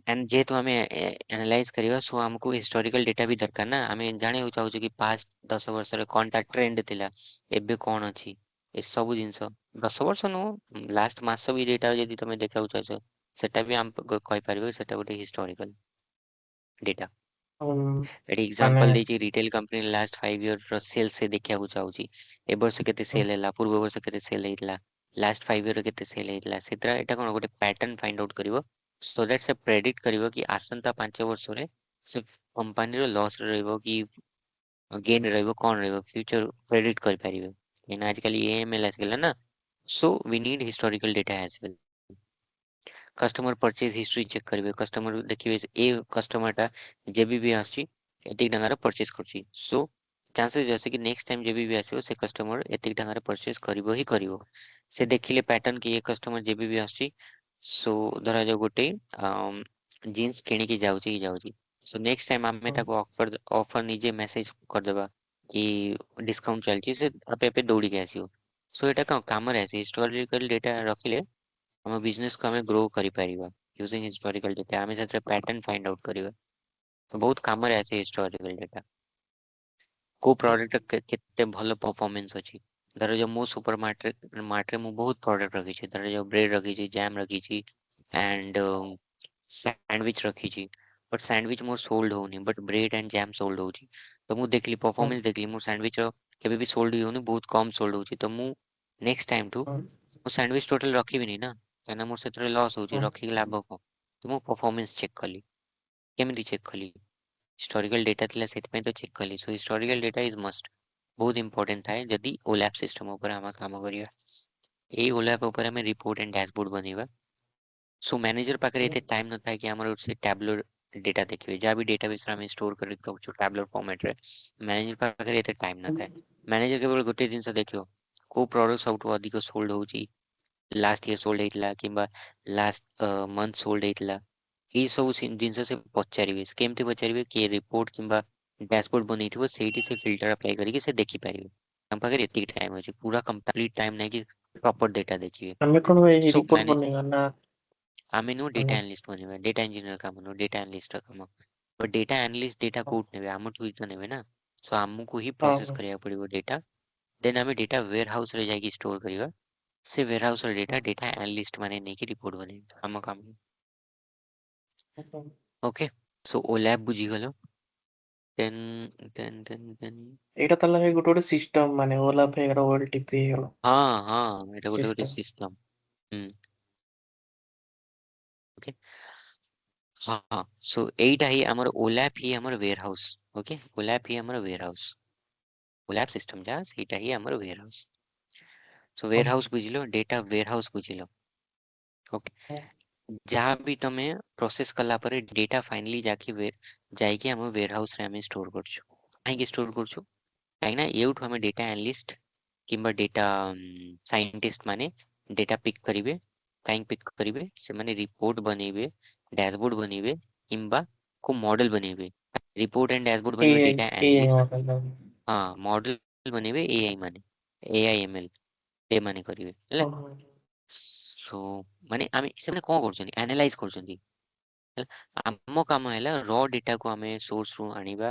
S1: एंड जेहेतु आम एनालाइज करवा सो आमको हिस्टोरिकल डेटा भी दरकार ना आम जाना चाहूँ कि पास्ट 10 वर्ष कौन टा ट्रेंड थिला एबे कौन अच्छी ଏ ସବୁ ଜିନିଷ 10 ବର୍ଷ ନୁହଁ ଲାଷ୍ଟ ମାସ ବି ଡେଟା ଯଦି ତମେ ଦେଖିବାକୁ ଚାହୁଁଛ ସେଟା ବି ଆମେ କହିପାରିବ ସେଟା ଗୋଟେ ହିଷ୍ଟୋରିକାଲ ଡେଟା।
S2: ଉଁ,
S1: ଏଠି
S2: ମାନେ
S1: ଏକ୍ସାମ୍ପଲ ଦେଇଛି ରିଟେଲ କମ୍ପାନୀ ଲାଷ୍ଟ 5 ଇୟର ର ସେଲ୍ସ ସେ ଦେଖିବାକୁ ଚାହୁଁଛି ଏ ବର୍ଷ କେତେ
S2: ଉଁ,
S1: ସେଲ୍ ହେଲା ପୂର୍ବ ବର୍ଷ କେତେ ସେଲ୍ ହେଇଥିଲା ଲାଷ୍ଟ 5 ଇୟର କେତେ ସେଲ୍ ହେଇଥିଲା ସେଥିରେ ଏଟା କଣ ଗୋଟେ ପ୍ୟାଟର୍ନ ଫାଇଣ୍ଡ ଆଉଟ୍ କରିବ ସୋ ଦ୍ୟାଟ ସେ ପ୍ରେଡିକ୍ଟ କରିବ କି ଆସନ୍ତା 5 ବର୍ଷରେ ସେ କମ୍ପାନୀର ଲସ୍ ରହିବ କି ଗେନ୍ ରହିବ କଣ ରହିବ ଫ୍ୟୁଚର ପ୍ରେଡିକ୍ଟ କରିପାରିବେ କାହିଁକିନା ଆଜିକାଲି ଏଏମଏଲ ଆସିଗଲା ନା so we need historical data as well. Customer purchase history check करेंगे कस्टमर देखिए ए कस्टमरटा जेबी भी आସୁଛି ଏତିକି ଟଙ୍କାର ପରଚେଜ କରୁଛି ସୋ ଚାନ୍ସେସ୍ ଅଛି କି ନେକ୍ସଟ ଟାଇମ୍ ଯେବେ ବି ଆସିବ ସେ କଷ୍ଟମର ଏତିକି ଟଙ୍କାର ପରଚେଜ କରିବ ହିଁ କରିବ ସେ ଦେଖିଲେ ପ୍ୟାଟର୍ନ କି ଏ କଷ୍ଟମର ଯେବେ ବି ଆସୁଛି ସୋ ଧରାଯାଉ ଗୋଟେ ଜିନ୍ସ କିଣିକି ଯାଉଛି ହିଁ ଯାଉଛି ସୋ ନେକ୍ସଟ ଟାଇମ୍ ଆମେ
S2: ଉଁ,
S1: ତାକୁ ଅଫର ନିଜେ ମେସେଜ କରିଦେବା କି ଡିସକାଉଣ୍ଟ ଚାଲିଛି ସେ ଆପେ ଆପେ ଦୌଡ଼ିକି ଆସିବ ସୋ ଏଇଟା କଣ କାମରେ ଆସେ ହିଷ୍ଟୋରିକାଲ ଡେଟା ରଖିଲେ ଆମ ବିଜନେସ୍ को ଆମେ ଗ୍ରୋ କରିପାରିବା ୟୁଜିଂ ହିଷ୍ଟୋରିକାଲ ଡେଟା ଆମେ ସେଥିରେ ପ୍ୟାଟର୍ନ ଫାଇଣ୍ଡ ଆଉଟ୍ କରିବା ତ ବହୁତ କାମରେ ଆସେ ହିଷ୍ଟୋରିକାଲ ଡେଟା କୋଉ ପ୍ରଡକ୍ଟ କେତେ ଭଲ ପରଫॉर्मेंस ଅଛି ଧର ଯୋଉ ମୁଁ ସୁपर ମାର୍ଟରେ ମୁଁ ବହୁତ ପ୍ରଡକ୍ଟ ରଖିଛି ଧର ଯୋଉ ବ୍ରେଡ ରଖିଛି ଜାମ୍ ରଖିଛି एंड सैंडविच रखी बट सैंडविच मोर सोल्ड होनी but bread and jam sold होची तो मु देखली
S2: ଉଁ,
S1: परफॉर्मेंस देखली मोर सैंडविच केबे भी सोल्ड होनी बहुत कम सोल्ड होची तो मु नेक्स्ट टाइम टू
S2: ଉଁ,
S1: मु सैंडविच टोटल रखिबिनी ना କାହିଁକିନା ମୋର ସେଥିରେ ଲସ୍ ହଉଛି
S2: ଉଁ,
S1: ରଖିକି ଲାଭ କଣ ତ ମୁଁ ପରଫର୍ମାନ୍ସ ଚେକ୍ କଲି କେମିତି ଚେକ୍ କଲି ହିଷ୍ଟୋରିକାଲ ଡେଟା ଥିଲା ସେଥିପାଇଁ ତ ଚେକ୍ କଲି ସୋ ହିଷ୍ଟୋରିକାଲ ଡେଟା ଇଜ ମଷ୍ଟ ବହୁତ ଇମ୍ପୋର୍ଟାଣ୍ଟ ଥାଏ ଯଦି ଓଲାପ୍ ସିଷ୍ଟମ ଉପରେ ଆମେ କାମ କରିବା ଏଇ ଓଲାପ୍ ଉପରେ ଆମେ ରିପୋର୍ଟ ଏଣ୍ଡ ଡ୍ୟାଶବୋର୍ଡ ବନେଇବା सो मैनेजर पाखे
S2: ଉଁ,
S1: एते टाइम न था कि हमर से टैबुलर डेटा देखिए जहाँ भी डेटाबेस आम स्टोर कर टैबुलर फॉर्मेट रे मैनेजर पाखे एते टाइम न
S2: ଉଁ,
S1: था मैनेजर केवल गोटे जिनस देखियो को प्रोडक्ट सब अधिक सोल्ड होची लास्ट ईयर सोल्ड ହେଇଥିଲା କିମ୍ବା ଲାଷ୍ଟ ମନ୍ଥ ସୋଲ୍ଡ ହେଇଥିଲା ଏଇ ସବୁ ଜିନିଷ ସେ ପଚାରିବେ କେମିତି ପଚାରିବେ କିଏ ରିପୋର୍ଟ କିମ୍ବା ଡ୍ୟାଶବୋର୍ଡ ବନେଇଥିବ ସେଇଠି ସେ ଫିଲ୍ଟର ଆପ୍ଲାଏ କରିକି ସେ ଦେଖିପାରିବେ ଆମ ପାଖରେ ଏତିକି ଟାଇମ୍ ଅଛି ପୁରା କମ୍ପ୍ଲିଟ ଟାଇମ୍ ନାହିଁ କି ପ୍ରପର ଡେଟା ଦେଖିବେ
S2: ଆମେ କଣ ଏଇ
S1: ସो
S2: ରିପୋର୍ଟ
S1: ମ୍ୟାନେଜ
S2: ବନେଇବା ନା
S1: ଆମେ ନୁହଁ
S2: ମାନେ
S1: ଡେଟା ଆନାଲିଷ୍ଟ ବନିବା ଡେଟା ଇଞ୍ଜିନିୟର କାମ ନୁହଁ ଡେଟା ଆନାଲିଷ୍ଟ କାମ ବଟ୍ ଡେଟା ଆନାଲିଷ୍ଟ ଡେଟା
S2: ହଁ
S1: କୋଉଠି ନେବେ ଆମଠୁ ହିଁ ତ ନେବେ ନା ସो ଆମକୁ ହିଁ
S2: ହଁ
S1: ପ୍ରୋସେସ କରିବାକୁ ପଡିବ ଡେଟା ଦେନ୍ ଆମେ ଡେଟା ୱେयर ହାଉସ ରେ ଯାଇକି ଷ୍ଟୋର କରିବା ସେ ୱେयर ହାଉସ ର
S2: ହଁ
S1: ଡେଟା ଡେଟା ଆନାଲିଷ୍ଟ ମାନେ ନେଇକି ରିପୋର୍ଟ ବନେଇବେ ଆମ କାମ
S2: ହଁ।
S1: ଓକେ ସो ଓଲାପ୍ ବୁଝିଗଲ ଦେନ୍
S2: ଏଇଟା ତାହେଲେ ଭାଇ ଗୋଟେ ଗୋଟେ ସିଷ୍ଟମ ମାନେ ଓଲାପ୍ ହେଇଗଲା ଓଏଲଟିପି ହେଇଗଲା
S1: ହଁ ହଁ ଏଇଟା ଗୋଟେ
S2: ସିଷ୍ଟମ
S1: ସିଷ୍ଟମ ହୁଁ ଓକେ हाँ हाँ सो एटा ही ଆମର ଓଲାପ୍ ହିଁ ଆମର ୱେୟାର ହାଉସ ଓକେ ଓଲାପ୍ ହିଁ ଆମର ୱେୟାର ହାଉସ ଓଲାପ୍ ସିଷ୍ଟମ ଯାହା ସେଇଟା ହିଁ ଆମର ୱେୟାର ହାଉସ ସୋ
S2: ହଁ
S1: ୱେୟାର ହାଉସ ବୁଝିଲ ଡେଟା ୱେୟାର ହାଉସ ବୁଝିଲ ଓକେ
S2: ହଁ
S1: ଯାହା ବି ତମେ ପ୍ରୋସେସ କଲା ପରେ ଡେଟା ଫାଇନାଲି ଯାଇକି ଆମ ୱେୟାର ହାଉସ ରେ ଆମେ ଷ୍ଟୋର କରୁଛୁ କାହିଁକି ଷ୍ଟୋର କରୁଛୁ କାହିଁକିନା ଏଇଠୁ ଆମେ ଡେଟା ଆନାଲିଷ୍ଟ କିମ୍ବା ଡେଟା ସାଇଣ୍ଟିଷ୍ଟ ମାନେ ଡେଟା ପିକ୍ କରିବେ କାହିଁକି ପିକ୍ କରିବେ ସେମାନେ ରିପୋର୍ଟ ବନେଇବେ डैशबोर्ड बनेइबे किंबा को मॉडल बनेइबे रिपोर्ट एंड डैशबोर्ड बनेइबे
S2: AI
S1: data
S2: AI
S1: analyst
S2: model
S1: हाँ मॉडल बनेइबे एआई माने एआईएमएल ए माने करिवे ହେଲା
S2: ହଁ
S1: ସୋ ମାନେ ଆମେ ସେମାନେ କଣ କରୁଛନ୍ତି ଆନାଲାଇଜ କରୁଛନ୍ତି ହେଲା ଆମ କାମ ହେଲା ର ଡେଟାକୁ ଆମେ ସୋର୍ସ ରୁ ଆଣିବା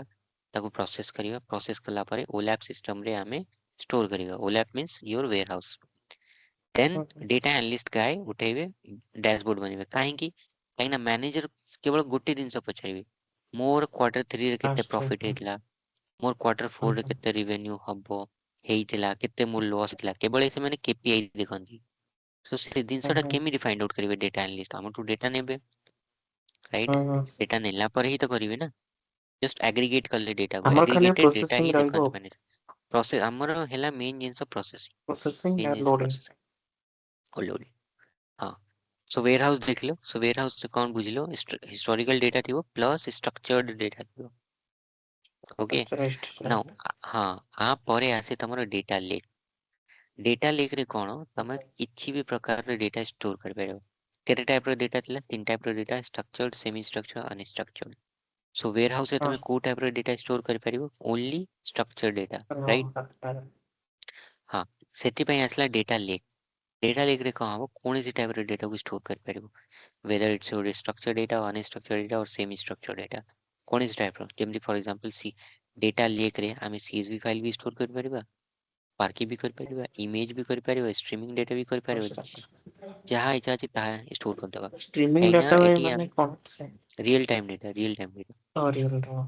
S1: ତାକୁ ପ୍ରୋସେସ କରିବା ପ୍ରୋସେସ कला ପରେ ओलैप सिस्टम ରେ ଆମେ स्टोर କରିବା OLAP means your warehouse then
S2: ହଁ
S1: डेटा एनालिस्ट गाए उठेइबे डैशबोर्ड बनेइबे କାହିଁକିନା ମ୍ୟାନେଜର କେବଳ ଗୋଟେ ଜିନିଷ ପଚାରିବେ ମୋର Q3 ରେ କେତେ
S2: ଆଚ୍ଛା
S1: ପ୍ରଫିଟ ହେଇଥିଲା ମୋର Q4 ରେ କେତେ ରିଭେନ୍ୟୁ ହବ ହେଇଥିଲା କେତେ ମୋ ଲସ୍ ଥିଲା କେବଳ ସେମାନେ କେପିଆଇ ଦେଖନ୍ତି ସୋ ସେ ଜିନିଷ ଟା କେମିତି ଫାଇଣ୍ଡ ଆଉଟ୍ କରିବେ ଡେଟା ଆନାଲିଷ୍ଟ ଆମଠୁ ଡେଟା ନେବେ ରାଇଟ୍ ଡେଟା ନେଲା ପରେ ହିଁ ତ କରିବେ ନା ଜଷ୍ଟ ଆଗ୍ରିଗେଟ କଲେ ଡେଟାକୁ
S2: ଆମର ଖାଲି
S1: ଆଗ୍ରିଗେଟେଡ ଡେଟା
S2: ପ୍ରୋସେସିଂ
S1: ହିଁ
S2: ରହିବ
S1: ଦେଖନ୍ତି ମାନେ ପ୍ରୋସେସ ଆମର ହେଲା ମେନ୍ ଜିନିଷ ପ୍ରୋସେସିଂ
S2: ପ୍ରୋସେସିଂ
S1: ମେନ୍
S2: ଆଣ୍ଡ
S1: ଜିନିଷ
S2: ଲୋଡିଂ
S1: ପ୍ରୋସେସିଂ ଓଲୋଡି ହଁ सो वेयर हाउस देखलो सो वेयर हाउस से कौन बुझिलो हिस्टोरिकल डेटा थिबो प्लस स्ट्रक्चर्ड डेटा थिबो ओके नाउ हाँ आ परे आसे तमरो डेटा लेक रे कोन तमे किछि भी प्रकार रे डेटा स्टोर कर परबो केते टाइप रो डेटा थिला तीन type raw data structured semi structure unstructured so warehouse रे तमे को टाइप रो डेटा स्टोर कर परबो ओनली स्ट्रक्चर्ड डेटा राइट हाँ सेति पई आसला डेटा लेक रे कौन हम कौन सी टाइप रो डेटा को स्टोर कर परबो whether it's your structured data or unstructured data or semi structured data कौन सी टाइप रो जेमति फॉर एग्जांपल सी डेटा लेक रे आमे CSV फाइल भी स्टोर कर परबा पार्की भी कर इमेज भी कर स्ट्रीमिंग डेटा भी कर जहाँ इच्छा अच्छी ताहा स्टोर कर दबा
S2: स्ट्रीमिंग
S1: कहीं
S2: डाटा
S1: एटी
S2: माने कौन से
S1: रियल टाइम डेटा
S2: और ये बताओ।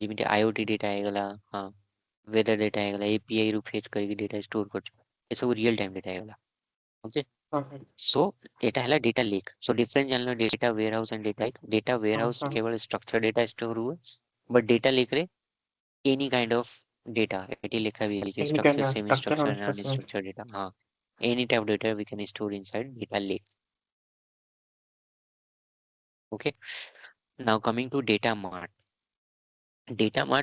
S1: ଯେମିତି IoT डेटा ହେଇଗଲା ହଁ वेदर डेटा ହେଇଗଲା API ରୁ ଫେଚ୍ କରିକି डेटा स्टोर କରୁଛୁ ଏସବୁ रियल टाइम डेटा ହେଇଗଲା ओके
S2: हाँ
S1: सो एटा हैला डेटा लेक सो डिफरेंस जानलो data warehouse and data ware
S2: हाँ
S1: हाउस
S2: हाँ
S1: केवल स्ट्रक्चर डेटा स्टोर हुए बट डेटा लेक रे एनी काइंड ऑफ डेटा एटी लिखा भी है
S2: any kind
S1: structure
S2: of
S1: semi
S2: structure
S1: structure
S2: and
S1: and
S2: specimen.
S1: Unstructured data हाँ any type data we can store inside data lake okay now coming to data mart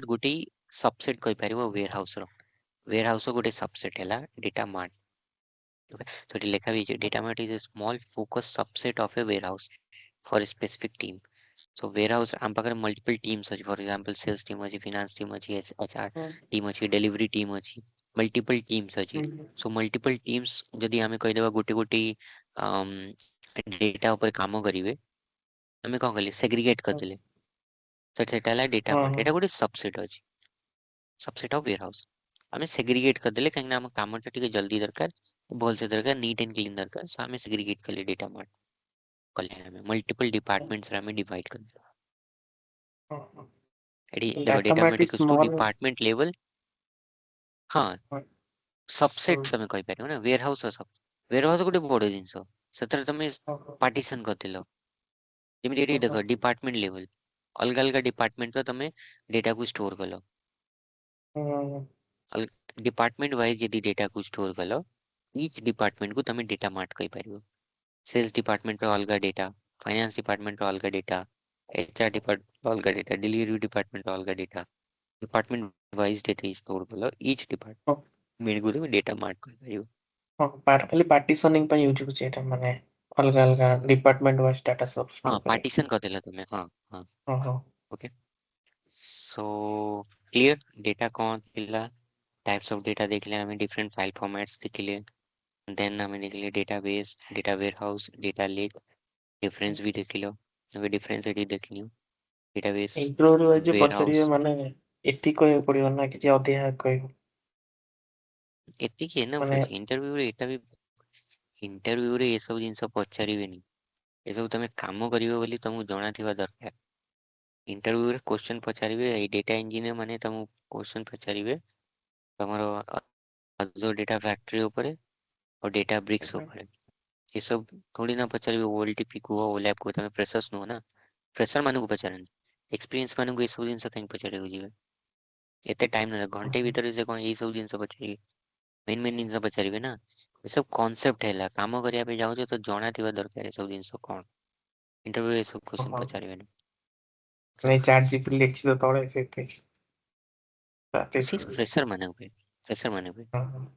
S1: गोटे subset कहि परिबो ware house गोटे subset हैला data mart okay so it lekha भी data mart is a small focused subset of a warehouse for a specific team so warehouse आम पाखरे multiple teams अछि for example sales team अछि finance team अछि HR
S2: हाँ
S1: team अछि delivery team अछि multiple teams अछि so multiple teams जदि आमे कहि देबा गोटे गोटे डेटा ऊपर काम करिवे आमे कोन कहले सेग्रीगेट कर देले तो सेटा ला डेटा
S2: हाँ
S1: मार्ट
S2: हाँ
S1: एटा गोटे सबसेट अछि सबसेट ऑफ वेयरहाउस आमे सेग्रीगेट कर देले काहे ना हम कामटा टिके जल्दी दरकार भल से दरकार नीट एंड क्लीन दरकार सो आमे सेग्रीगेट कले डेटा मार्ट कले हमें मल्टीपल डिपार्टमेंट्स रे हमें डिवाइड कर दिया
S2: हाँ
S1: एडी देखो
S2: data
S1: data
S2: mart
S1: mart
S2: is
S1: equals to
S2: small
S1: department level हाँ सबसेट
S2: so
S1: तमे कहि परियो ना वेयरहाउस सब वेयरहाउस गोटे बड़ जिंस सेतर तमे पार्टीशन करदेलो जेମିତି एटी देखो डिपार्टमेंट लेवल अलग अलग डिपार्टमेंट रो तमे डेटा को स्टोर कलो डिपार्टमेंट वाइज यदि डेटा को स्टोर कलो ईच डिपार्टमेंट को तमे डेटा मार्ट कहि परियो सेल्स डिपार्टमेंट रो अलग डेटा फाइनेंस डिपार्टमेंट रो अलग डेटा HR डिपार्टमेंट रो अलग डेटा डिलीवरी डिपार्टमेंट रो अलग data department wise data store कलो ईच डिपार्टमेंट को तमे डेटा मार्ट कहि परियो
S2: खाली पार्टीशनिंग ପାଇଁ यूज होची एटा माने अलग अलग डिपार्टमेंट वाइज डाटा सब
S1: हाँ
S2: स्टोर करे
S1: पार्टीशन कर देला तमे हाँ हाँ
S2: हाँ
S1: ओके सो क्लियर डेटा कौन थिला टाइप्स ऑफ डेटा देखले हमें डिफरेंट फाइल फॉर्मेट्स देखले देन हमें देखले database data warehouse data lake difference भी देखलो अगर डिफरेंस एटी देखलियो डेटाबेस
S2: इंट्रो रो जे पछरिए
S1: वेयरहाउस
S2: माने एति कहै पड़ियो ना कि जे अधिया कहै
S1: एतिକି एनफ
S2: माने
S1: अछि इंटरव्यू रे ये सब जिंस पचारिबेनी ये सब तमे काम करिवो बोली तुमको जଣା थिबा दरकार इंटरव्यू रे क्वेश्चन पचारिबे ए डेटा इंजीनियर माने तुम क्वेश्चन पचारिबे तमरो अजूर डेटा फैक्ट्री ऊपर और डेटा ब्रिक्स ऊपर ये सब थोड़ी ना पचारिबे ओएलटीपी को ओलैप को तमे फ्रेशर्स नो ना फ्रेशर मानू को पचारन एक्सपीरियंस मानू को ये सब जिंस कहीं पचारे हो जीवे एते टाइम ना घंटे भीतर से कोन ये सब जिंस पचारि मेन मेन जिनस पचारिबे ना ये सब कॉन्सेप्ट हैला काम करिया पे जाउछ तो जଣା थिबा दरकार ये सब जिनस कोन इंटरव्यू ये सब क्वेश्चन पचारिबे ना ओके
S2: नहीं चैट जीपीटी लिखी तो तळे सेते
S1: सी
S2: प्रैक्टिस
S1: फ्रेशर माने हुए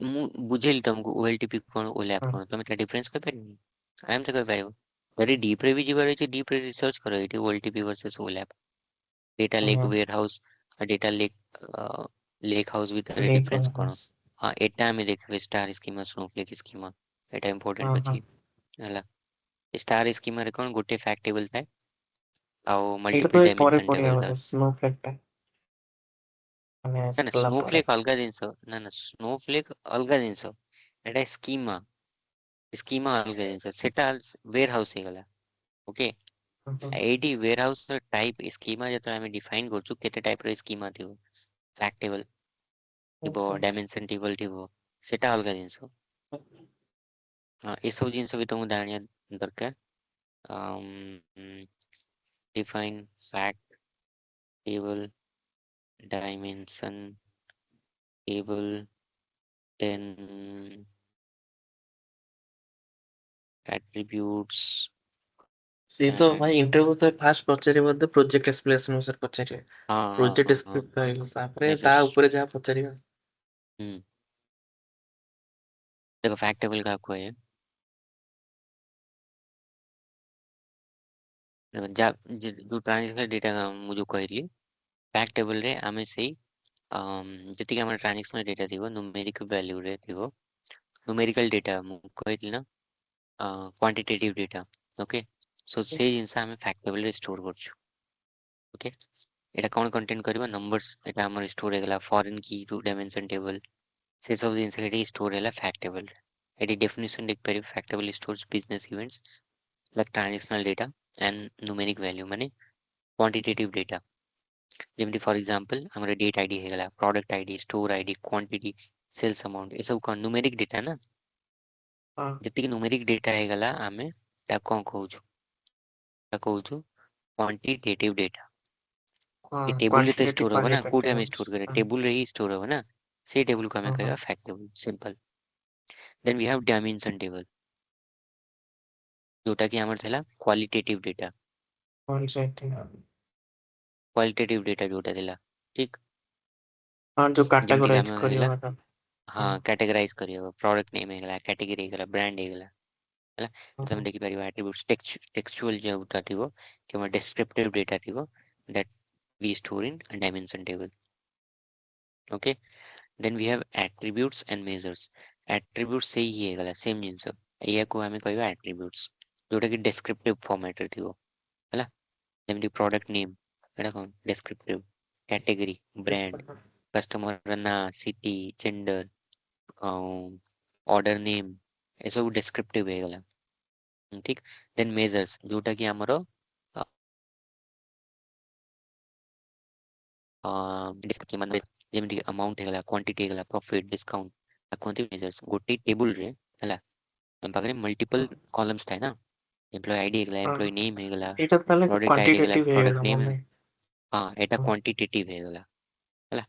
S1: मु बुझेल तुमको ओएलटीपी कोन ओलैप कोन तमे ता डिफरेंस कर परिबे आराम से कर पाइबो यदि डीप रे भी जीवा रही डीप रे रिसर्च करो एटी OLTP versus OLAP data lake warehouse data lake lakehouse ভিতরে ডিফারেন্স কোন हाँ एटा আমি দেখবে स्टार स्कीमा स्नोफ्लेक स्कीमा एटा इंपोर्टेंट अछि ହେଲା स्टार स्कीमा रे कोन गोटे फैक्ट टेबल थाए ଆଉ
S2: ଏଇଟା ତ
S1: ମଲ୍ଟିପल
S2: ଏଇ ପରେ
S1: डायमेंशन
S2: ପଢିବା
S1: टेबल
S2: ବୋଧେ
S1: थाए
S2: स्नोଫ୍ଲେକ୍ ଟା ମାନେ
S1: ନା ନା
S2: ଆସିଲା ପରେ
S1: ସ୍ନୋଫ୍ଲେକ୍ ଅଲଗା ଜିନିଷ ନା ନା ସ୍ନୋଫ୍ଲେକ୍ ଅଲଗା ଜିନିଷ ଏଟା ସ୍कीमा ଅଲଗା ଜିନିଷ ସେଟା वेयर हाउस ହେଇଗଲା ओके एटी वेयर हाउस टाइप स्कीमा ଯେତେବେଳେ ଆମେ डिफाइन करछु केते टाइप ର स्कीमा थिबो फैक्ट टेबल थिबो डायमेंशन टेबल थिबो सेटा अलगा जिनिଷ हाँ एसବୁ ଜିନିଷ भी तुमको ଜାଣିବା दरकार define fact table dimension table then attributes
S2: ସେ ତ ଭାଇ
S1: and
S2: ଇଣ୍ଟରଭ୍ୟୁ ତ ଫାଷ୍ଟ ପଚାରିବ ବୋଧେ ପ୍ରୋଜେକ୍ଟ ଏକ୍ସପ୍ଲେନେସନ ବିଷୟରେ ପଚାରିବେ
S1: हाँ हाँ
S2: ପ୍ରୋଜେକ୍ଟ
S1: हाँ हाँ
S2: ଡେସ୍କ୍ରିପ୍ଟ କହିବ ତାପରେ ତା
S1: मेजर्स
S2: ଉପରେ ଯାହା ପଚାରିବ
S1: हम्म देखो फैक्ट टेबल का आपको है देखो जो ट्रांजेक्शन डेटा का मुझे कहली फैक्ट टेबल रे आमे सेही जति हमर ट्रांजेक्शन डेटा थिबो न्यूमेरिकल वैल्यू रे थिबो न्यूमेरिकल डेटा मु कहली ना क्वांटिटेटिव डेटा ओके सो से जिनसा हमें फैक्ट टेबल रे स्टोर करछु ओके एटा कोन कंटेंट करबो नंबर्स एटा हमर स्टोर हेगला फॉरेन की टू डायमेंशन टेबल से सब जिन से स्टोर है फैक्ट टेबल एटी डेफिनेशन देख पारे fact table stores business events like transactional data and numeric value माने क्वांटिटेटिव डेटा जेमती फॉर एग्जांपल हमरा डेट आईडी हेगला product ID store ID quantity sales amount ये सब कौन न्यूमेरिक डेटा ना
S2: हाँ
S1: जति न्यूमेरिक डेटा हेगला आमे ता कौन कहूछु क्वांटिटेटिव डेटा ये
S2: हाँ
S1: टेबल रे तो
S2: क्वांटिटेटिव
S1: स्टोर होगा ना कोड
S2: क्वालिटेटिव।
S1: हमें स्टोर करे टेबल रे ही स्टोर होगा ना से टेबल को हमें
S2: हाँ
S1: कहेगा
S2: हाँ
S1: fact table simple then we have dimension table जोटा कि हमर थेला
S2: क्वालिटेटिव।
S1: क्वालिटेटिव डेटा जोटा थेला ठीक
S2: हाँ जो
S1: जेमती कि
S2: कैटेगराइज
S1: हमें
S2: करियो
S1: हेला
S2: मैडम। हाँ
S1: हाँ कैटेगराइज करियो प्रोडक्ट नेम हेगला कैटेगरी हेगला ब्रांड हेगला ହେଲା
S2: हाँ
S1: ତମେ
S2: हाँ
S1: ଦେଖିପାରିବ ଆଟ୍ରିବ୍ୟୁଟ୍ସ ଟେକ୍ସଚୁଆଲ ଯେଉଁଟା ଥିବ କିମ୍ବା ଡେସ୍କ୍ରିପ୍ଟିଭ ଡେଟା ଥିବ that we store in a dimension table okay then we have attributes and measures attributes से ही ହେଇଗଲା सेम ଜିନିଷ ଏଇଆକୁ ଆମେ କହିବା attributes ଯୋଉଟା କି ଡେସ୍କ୍ରିପ୍ଟିଭ ଫର୍ମାଟ ରେ ଥିବ ହେଲା ଯେମିତି ପ୍ରଡକ୍ଟ ନେମ୍ ଏଇଟା କଣ descriptive category
S2: yes
S1: brand
S2: madam।
S1: Customer ନା ସିଟି ଜେଣ୍ଡର ଆଉ ଅର୍ଡର ନେମ୍ ଏସବୁ ଡେସ୍କ୍ରିପ୍ଟିଭ ହେଇଗଲା ठीक देन मेजर्स जोटा कि हमरो कि मतलब जेମିତି अमाउंट हेगला क्वांटिटी हेगला प्रॉफिट डिस्काउंट ताकि मेजर्स गोटे टेबल रे हला हम पाखरे मल्टीपल कॉलम्स थाए ना एम्प्लॉय आईडी हेगला
S2: हाँ
S1: एम्प्लॉय नेम हेगला
S2: एटा ताले
S1: प्रोडक्ट आईडी हेगला
S2: क्वांटिटेटिव
S1: प्रोडक्ट
S2: ହେଇଗଲା
S1: नेम
S2: मम्मी।
S1: हाँ एटा
S2: हाँ
S1: क्वांटिटेटिव हेगला हला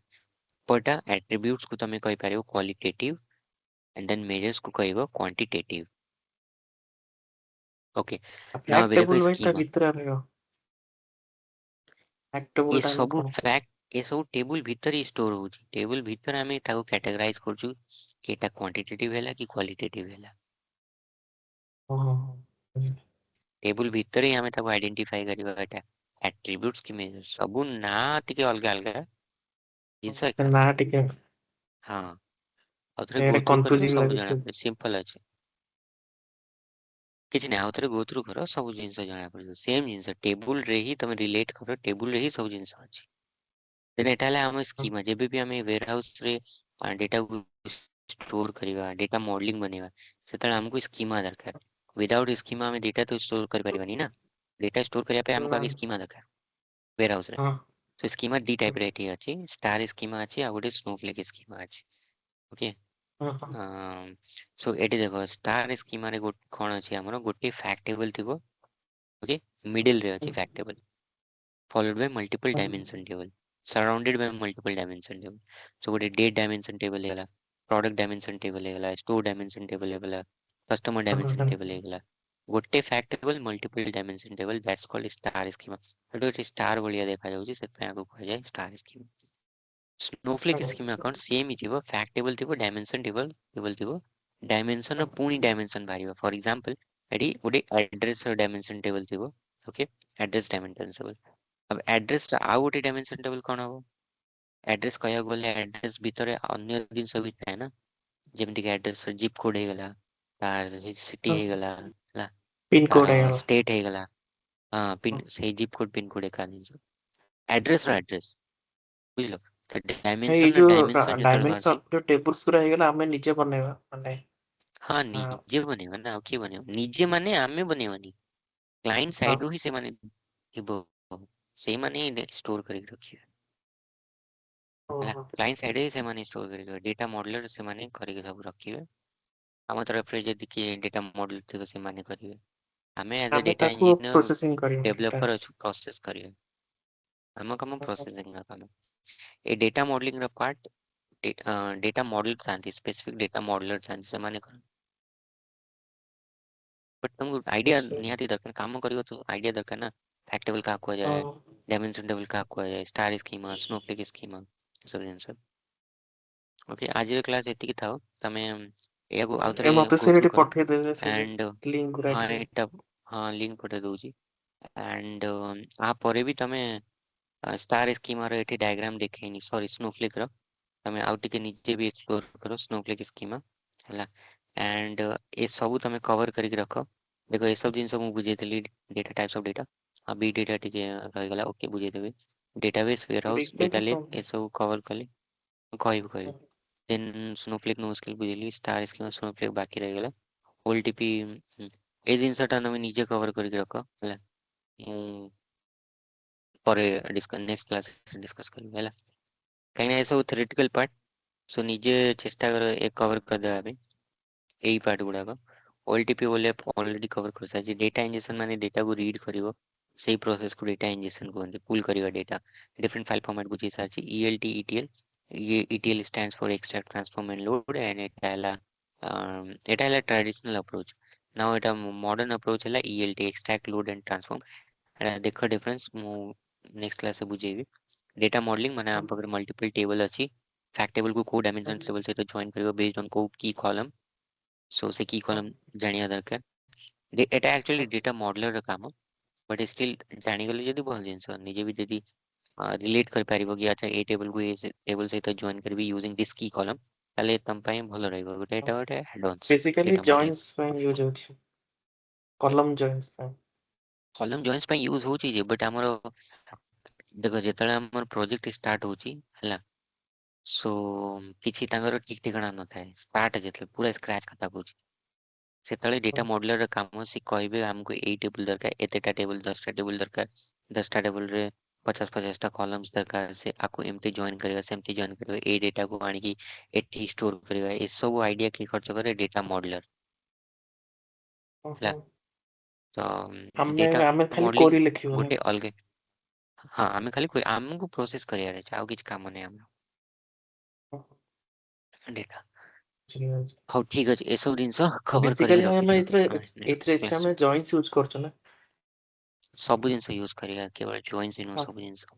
S1: पटा एट्रिब्यूट्स को तमे कहि पारिबो क्वालिटेटिव एंड देन मेजर्स को कहबो क्वांटिटेटिव ओके नाउ
S2: ଫ୍ୟାକ୍ଟ
S1: अबे देखो
S2: ଟେବୁଲ ଭାଇ ତା
S1: स्कीमा
S2: ଭିତରେ ରହିବ। ଫ୍ୟାକ୍ଟ ଟେବୁଲ
S1: ये
S2: ଟା ଆମେ
S1: सब
S2: କଣ କହୁ?
S1: फैक्ट ये सब टेबल भीतर ही स्टोर होची टेबल भीतर हमें ताको कैटेगराइज करछु कि एटा क्वांटिटेटिव हैला कि क्वालिटेटिव हैला
S2: ହଁ ହଁ ହଁ ବୁଝିଲି।
S1: टेबल भीतर ही हमें ताको आइडेंटिफाई करिवा एटा एट्रिब्यूट्स कि मेजर सब ना टिके अलगा अलगा जिंस
S2: ସେ
S1: एका
S2: ନାଁ ଟିକେ
S1: हां ଆଉ ଥରେ
S2: ଏଇଟା
S1: ଗୋ ଥ୍ରୁ କରିବ
S2: କନଫ୍ୟୁଜିଂ
S1: ସବୁ ଜଣା
S2: ଲାଗୁଛି।
S1: ପଡିବ ସିମ୍ପଲ ଅଛି କିଛି ନାହିଁ ଆଉ ଥରେ ଗୋ ଥ୍ରୁ କର ସବୁ ଜିନିଷ ଜଣା ପଡିବ ସେम ଜିନିଷ टेबल रे ही तमे रिलेट करो टेबल रे ही सब जिनिस अछि देन एटा ହେଲା ଆମ ସ୍କିମା ଯେବେ ବି ଆମେ ୱେयर ହାଉସ ରେ डेटा को स्टोर करिवा डेटा मॉडलिंग बनेवा सेतବେଳେ ଆମକୁ स्कीमा दरकार विदाउट स्कीमा ଆମେ डेटा तो स्टोर कर परिबानी ना डेटा स्टोर करिया पे हमको आगे स्कीमा दरकार वेयर हाउस रे
S2: ହଁ
S1: तो स्कीमा दी टाइप रे एठी अछि स्टार स्कीमा अछि आ गोटे स्नोफ्लेक स्कीमा अछि ओके
S2: ହଁ ହଁ
S1: सो एठी देखो स्टार स्कीमा रे कोन अछि हमरो गोटे फैक्ट टेबल थिबो ओके मिडिल रे अछि fact table followed by multiple dimension table surrounded by multiple dimension table so ଗୋଟେ date dimension table ହେଇଗଲା product dimension table ହେଇଗଲା store dimension table ହେଇଗଲା customer dimension table ହେଇଗଲା ଗୋଟେ fact table multiple dimension table that's called star schema ସେଟା ଅଛି star ଭଳିଆ ଦେଖା ଯାଉଛି ସେଥିପାଇଁ ଆକୁ କୁହାଯାଏ star schema snowflake schema କଣ ସେମ୍ ହିଁ ଥିବ fact table ଥିବ table ଥିବ dimension ର ପୁଣି dimension ବାହାରିବ for example ଏଠି ଗୋଟେ address ର dimension table ଥିବ okay address dimension table अब एड्रेस ଆଉ ଗୋଟେ डायमेंशन टेबल कौन हबो एड्रेस कहया गले एड्रेस भितरे अन्य जिंस भी थाए ना जेमति कि एड्रेस जिप कोड हे गला तार सिटी हे गला ला
S2: ପିନ୍ କୋଡ୍ ହେଇଗଲା।
S1: स्टेट हे गला हां पिन से जिप कोड पिन कोड एका जिंस एड्रेस रो एड्रेस बुझलो तो
S2: ଏଇ
S1: डायमेंशन
S2: ଯୋଉ
S1: डायमेंशन जेतल
S2: ଡାଇମେନସନ
S1: बारसी
S2: ଯୋଉ ଟେବୁଲ୍ସ ଗୁରା ହେଇଗଲା ଆମେ ନିଜେ ବନେଇବା ମାନେ
S1: हां निजे बनेवा ना ओके बनेवा निजे माने आमे बनेवानी क्लाइंट
S2: ହଁ
S1: साइड रो ही से माने थिबो से माने स्टोर करके रखिए ହେଲା
S2: ଓହୋ
S1: କ୍ଲାଇंଟ ସାଇଡ୍ ରେ ସେମାନେ ଷ୍ଟୋର କରିବେ ଡେଟା ମଡେଲର ସେମାନେ କରିକି ସବୁ ରଖିବେ ଆମ ତରଫରେ ଯଦି କିଏ ଡେଟା ମଡେଲ ଥିବ ସେମାନେ କରିବେ ଆମେ ଆଜ ଏ
S2: ଆମେ
S1: ଡେଟା
S2: ତାକୁ
S1: ଇଞ୍ଜିନିୟର
S2: ପ୍ରୋସେସିଂ କରିବା ଡାଟା।
S1: ଡେଭଲପର ଅଛୁ ପ୍ରୋସେସ କରିବେ ଆମ କାମ ପ୍ରୋସେସିଂ ର କାମ ଏ ଡେଟା ମଡେଲିଂ ର ପାର୍ଟ ଡେଟା ମଡେଲ ଥାନ୍ତି ସ୍ପେସିଫିକ ଡେଟା ମଡେଲର ଥାନ୍ତି ସେମାନେ କରନ୍ତି ବଟ୍ ତମକୁ ଆଇଡିଆ ନିହାତି ଦରକାର କାମ କରିବ ତ ଆଇଡିଆ ଦରକାର ନା ଫ୍ୟାକ୍ଟ ଟେବଲ କାହାକୁ କୁହାଯାଏ
S2: ହଁ
S1: डायमेंशन टेबल କାହାକୁ କୁହାଯାଏ ଷ୍ଟାର ସ୍କିମା ସ୍ନୋଫ୍ଲେକ୍ ସ୍କିମା ଏସବୁ ଜିନିଷ ओके आज क्लास एतिକି ଥାଉ ତମେ ଏହାକୁ
S2: ଏ
S1: ଆଉଥରେ
S2: ମତେ
S1: go
S2: ସେ
S1: through କର
S2: ପଠେଇଦେବେ ସେ ଯୋଉ
S1: and
S2: ଲିଙ୍କ ଗୁରା
S1: हाँ
S2: ଟିକେ।
S1: ଏଟା हाँ लिंक ପଠେଇ ଦଉଛି and ଆ ପରେ ବି ତମେ ଷ୍ଟାର ସ୍କିମାର ଏଠି ଡାयଗ୍ରାମ ଦେଖେଇନି ସରି ସ୍ନୋଫ୍ଲେକ୍ ର ତମେ ଆଉ ଟିକେ ନିଜେ ବି ଏକ୍ସପ୍ଲୋର କର ସ୍ନୋଫ୍ଲେକ୍ ସ୍କିମା ହେଲା and ଏ ସବୁ ତମେ କଭର କରିକି ରଖ ଦେଖ ଏସବୁ ଜିନିଷ ମୁଁ ବୁଝେଇଥିଲି ଡେଟା ଟାଇପ୍ସ ଅଫ ଡେଟା ଆଉ ବି ଡେଟା ଟିକେ ରହିଗଲା ଓକେ ବୁଝେଇଦେବି database warehouse
S2: big
S1: data
S2: data
S1: lake
S2: କଣ?
S1: ଏସବୁ କଭର କଲି କହିବି देन स्नोफ्लेक नो स्केल बुझिली स्टार स्केल स्नोफ्लेक बाकी रहीगला ओएलटीपी ए जिनसटा तमे निजे कवर करके रख ହେଲା ମୁଁ ପରେ ନେକ୍ସଟ କ୍ଲାस डिस्कस କରିବି ହେଲା କାହିଁକିନା ଏ ସବୁ theoretical part सो ନିଜେ ଚେଷ୍ଟା କର ଏ କଭର କରିଦେବା ପାଇଁ ଏଇ ପାର୍ଟ ଗୁଡାକ ଓଏଲଟିପି ବୋଲେ ଅଲରେଡି କଭର କରିସାରିଛି ଡେଟା ଇଞ୍ଜେକ୍ସନ ମାନେ ଡେଟାକୁ ରିଡ୍ କରିବ ସେଇ ପ୍ରୋସେସକୁ ଡେଟା ଇଞ୍ଜେକ୍ସନ କୁହନ୍ତି ପୁଲ୍ କରିବା ଡେଟା डिफरेंट फाइल फॉर्मेट बुझी सारी ELT ETL ये ETL stands for extract transform and load and এটা ହେଲା ट्रेडिशनल अप्रोच नाउ এটা मॉडर्न अप्रोच ହେଲା ELT extract load and transform ଏଟା ଦେଖ डिफरेंस ମୁଁ नेक्स्ट क्लास से बुझेबी डेटा मॉडलिंग माने
S2: ହୁଁ,
S1: ଆମ पाखरे मल्टीपल टेबल अछि फैक्ट टेबल को डायमेंशन
S2: ହୁଁ,
S1: टेबल सहित जॉइन करियो बेस्ड ऑन को की कॉलम सो से की
S2: ହୁଁ,
S1: कॉलम जानिया दरकार एटा एक्चुअली डेटा मॉडलर र काम बट स्टिल जानी गले जदी भल जिंस निजे भी जदी रिलेट कर पारिबो कि अच्छा ए टेबल को ए टेबल सहित जॉइन करबी यूजिंग दिस की कॉलम ताले तम पई भल रहइबो गोटे
S2: ହୁଁ।
S1: एटा गोटे advance
S2: basically
S1: data modelling
S2: joins ପାଇଁ यूज होଉଛି कॉलम जॉइंस ପାଇଁ
S1: कॉलम जॉइंस पई यूज होची जे बट हमरो देखो जेतले हमर प्रोजेक्ट स्टार्ट होची हला सो କିଛି ତାଙ୍କର ଠିକ ଠିକଣା ନଥାଏ ଷ୍ଟାର୍ଟ ଯେତେବେଳେ ପୁରା ସ୍କ୍ରାଚ୍ କଥା କହୁଛି ସେତେବେଳେ ଡେଟା
S2: ହୁଁ,
S1: ମଡେଲର କାମ ସେ କହିବେ ଆମକୁ ଏଇ ଟେବୁଲ ଦରକାର ଏତେଟା ଟେବୁଲ 10ଟା ଟେବୁଲ ଦରକାର 10ଟା ଟେବୁଲରେ 50-50ଟା କଲମ୍ସ ଦରକାର ସେ ଆକୁ ଏମିତି ଜଏନ୍ କରିବା ସେମିତି ଜଏନ୍ କରିବା ଏଇ ଡେଟାକୁ ଆଣିକି ଏଠି ଷ୍ଟୋର କରିବା ଏସବୁ ଆଇଡିଆ କିଏ ଖର୍ଚ୍ଚ କରେ ଡେଟା ମଡେଲର
S2: ହୁଁ,
S1: ହେଲା
S2: ହୁଁ।
S1: ତ
S2: ଆମେ
S1: ଡେଟା
S2: ଆମେ ଖାଲି
S1: ମଡେଲିଂ
S2: କୋରି ଲେଖିବୁ ନା
S1: ଗୋଟେ ଅଲଗା ହଁ ଆମେ ଖାଲି ଆମକୁ ପ୍ରୋସେସ କରିବାର ଅଛି ଆଉ କିଛି କାମ ନାହିଁ ଆମର ଡେଟା ହଉ ଠିକ ଅଛି ଏସବୁ ଜିନିଷ କଭର
S2: बेसिकली
S1: କରିକି
S2: ଆମେ
S1: ରଖିଥିବ
S2: ଏଥିରେ
S1: ଆମେ
S2: ଏଥିରେ
S1: next
S2: ଏଥିରେ
S1: class
S2: ଆମେ ଜॉइंट्स यूज କରୁଛୁ ନା
S1: ସବୁ ଜିନିଷ ୟୁଜ କରିବା କେବଳ ଜଏନ୍ସ ନୁହଁ
S2: ହଁ
S1: ସବୁ ଜିନିଷ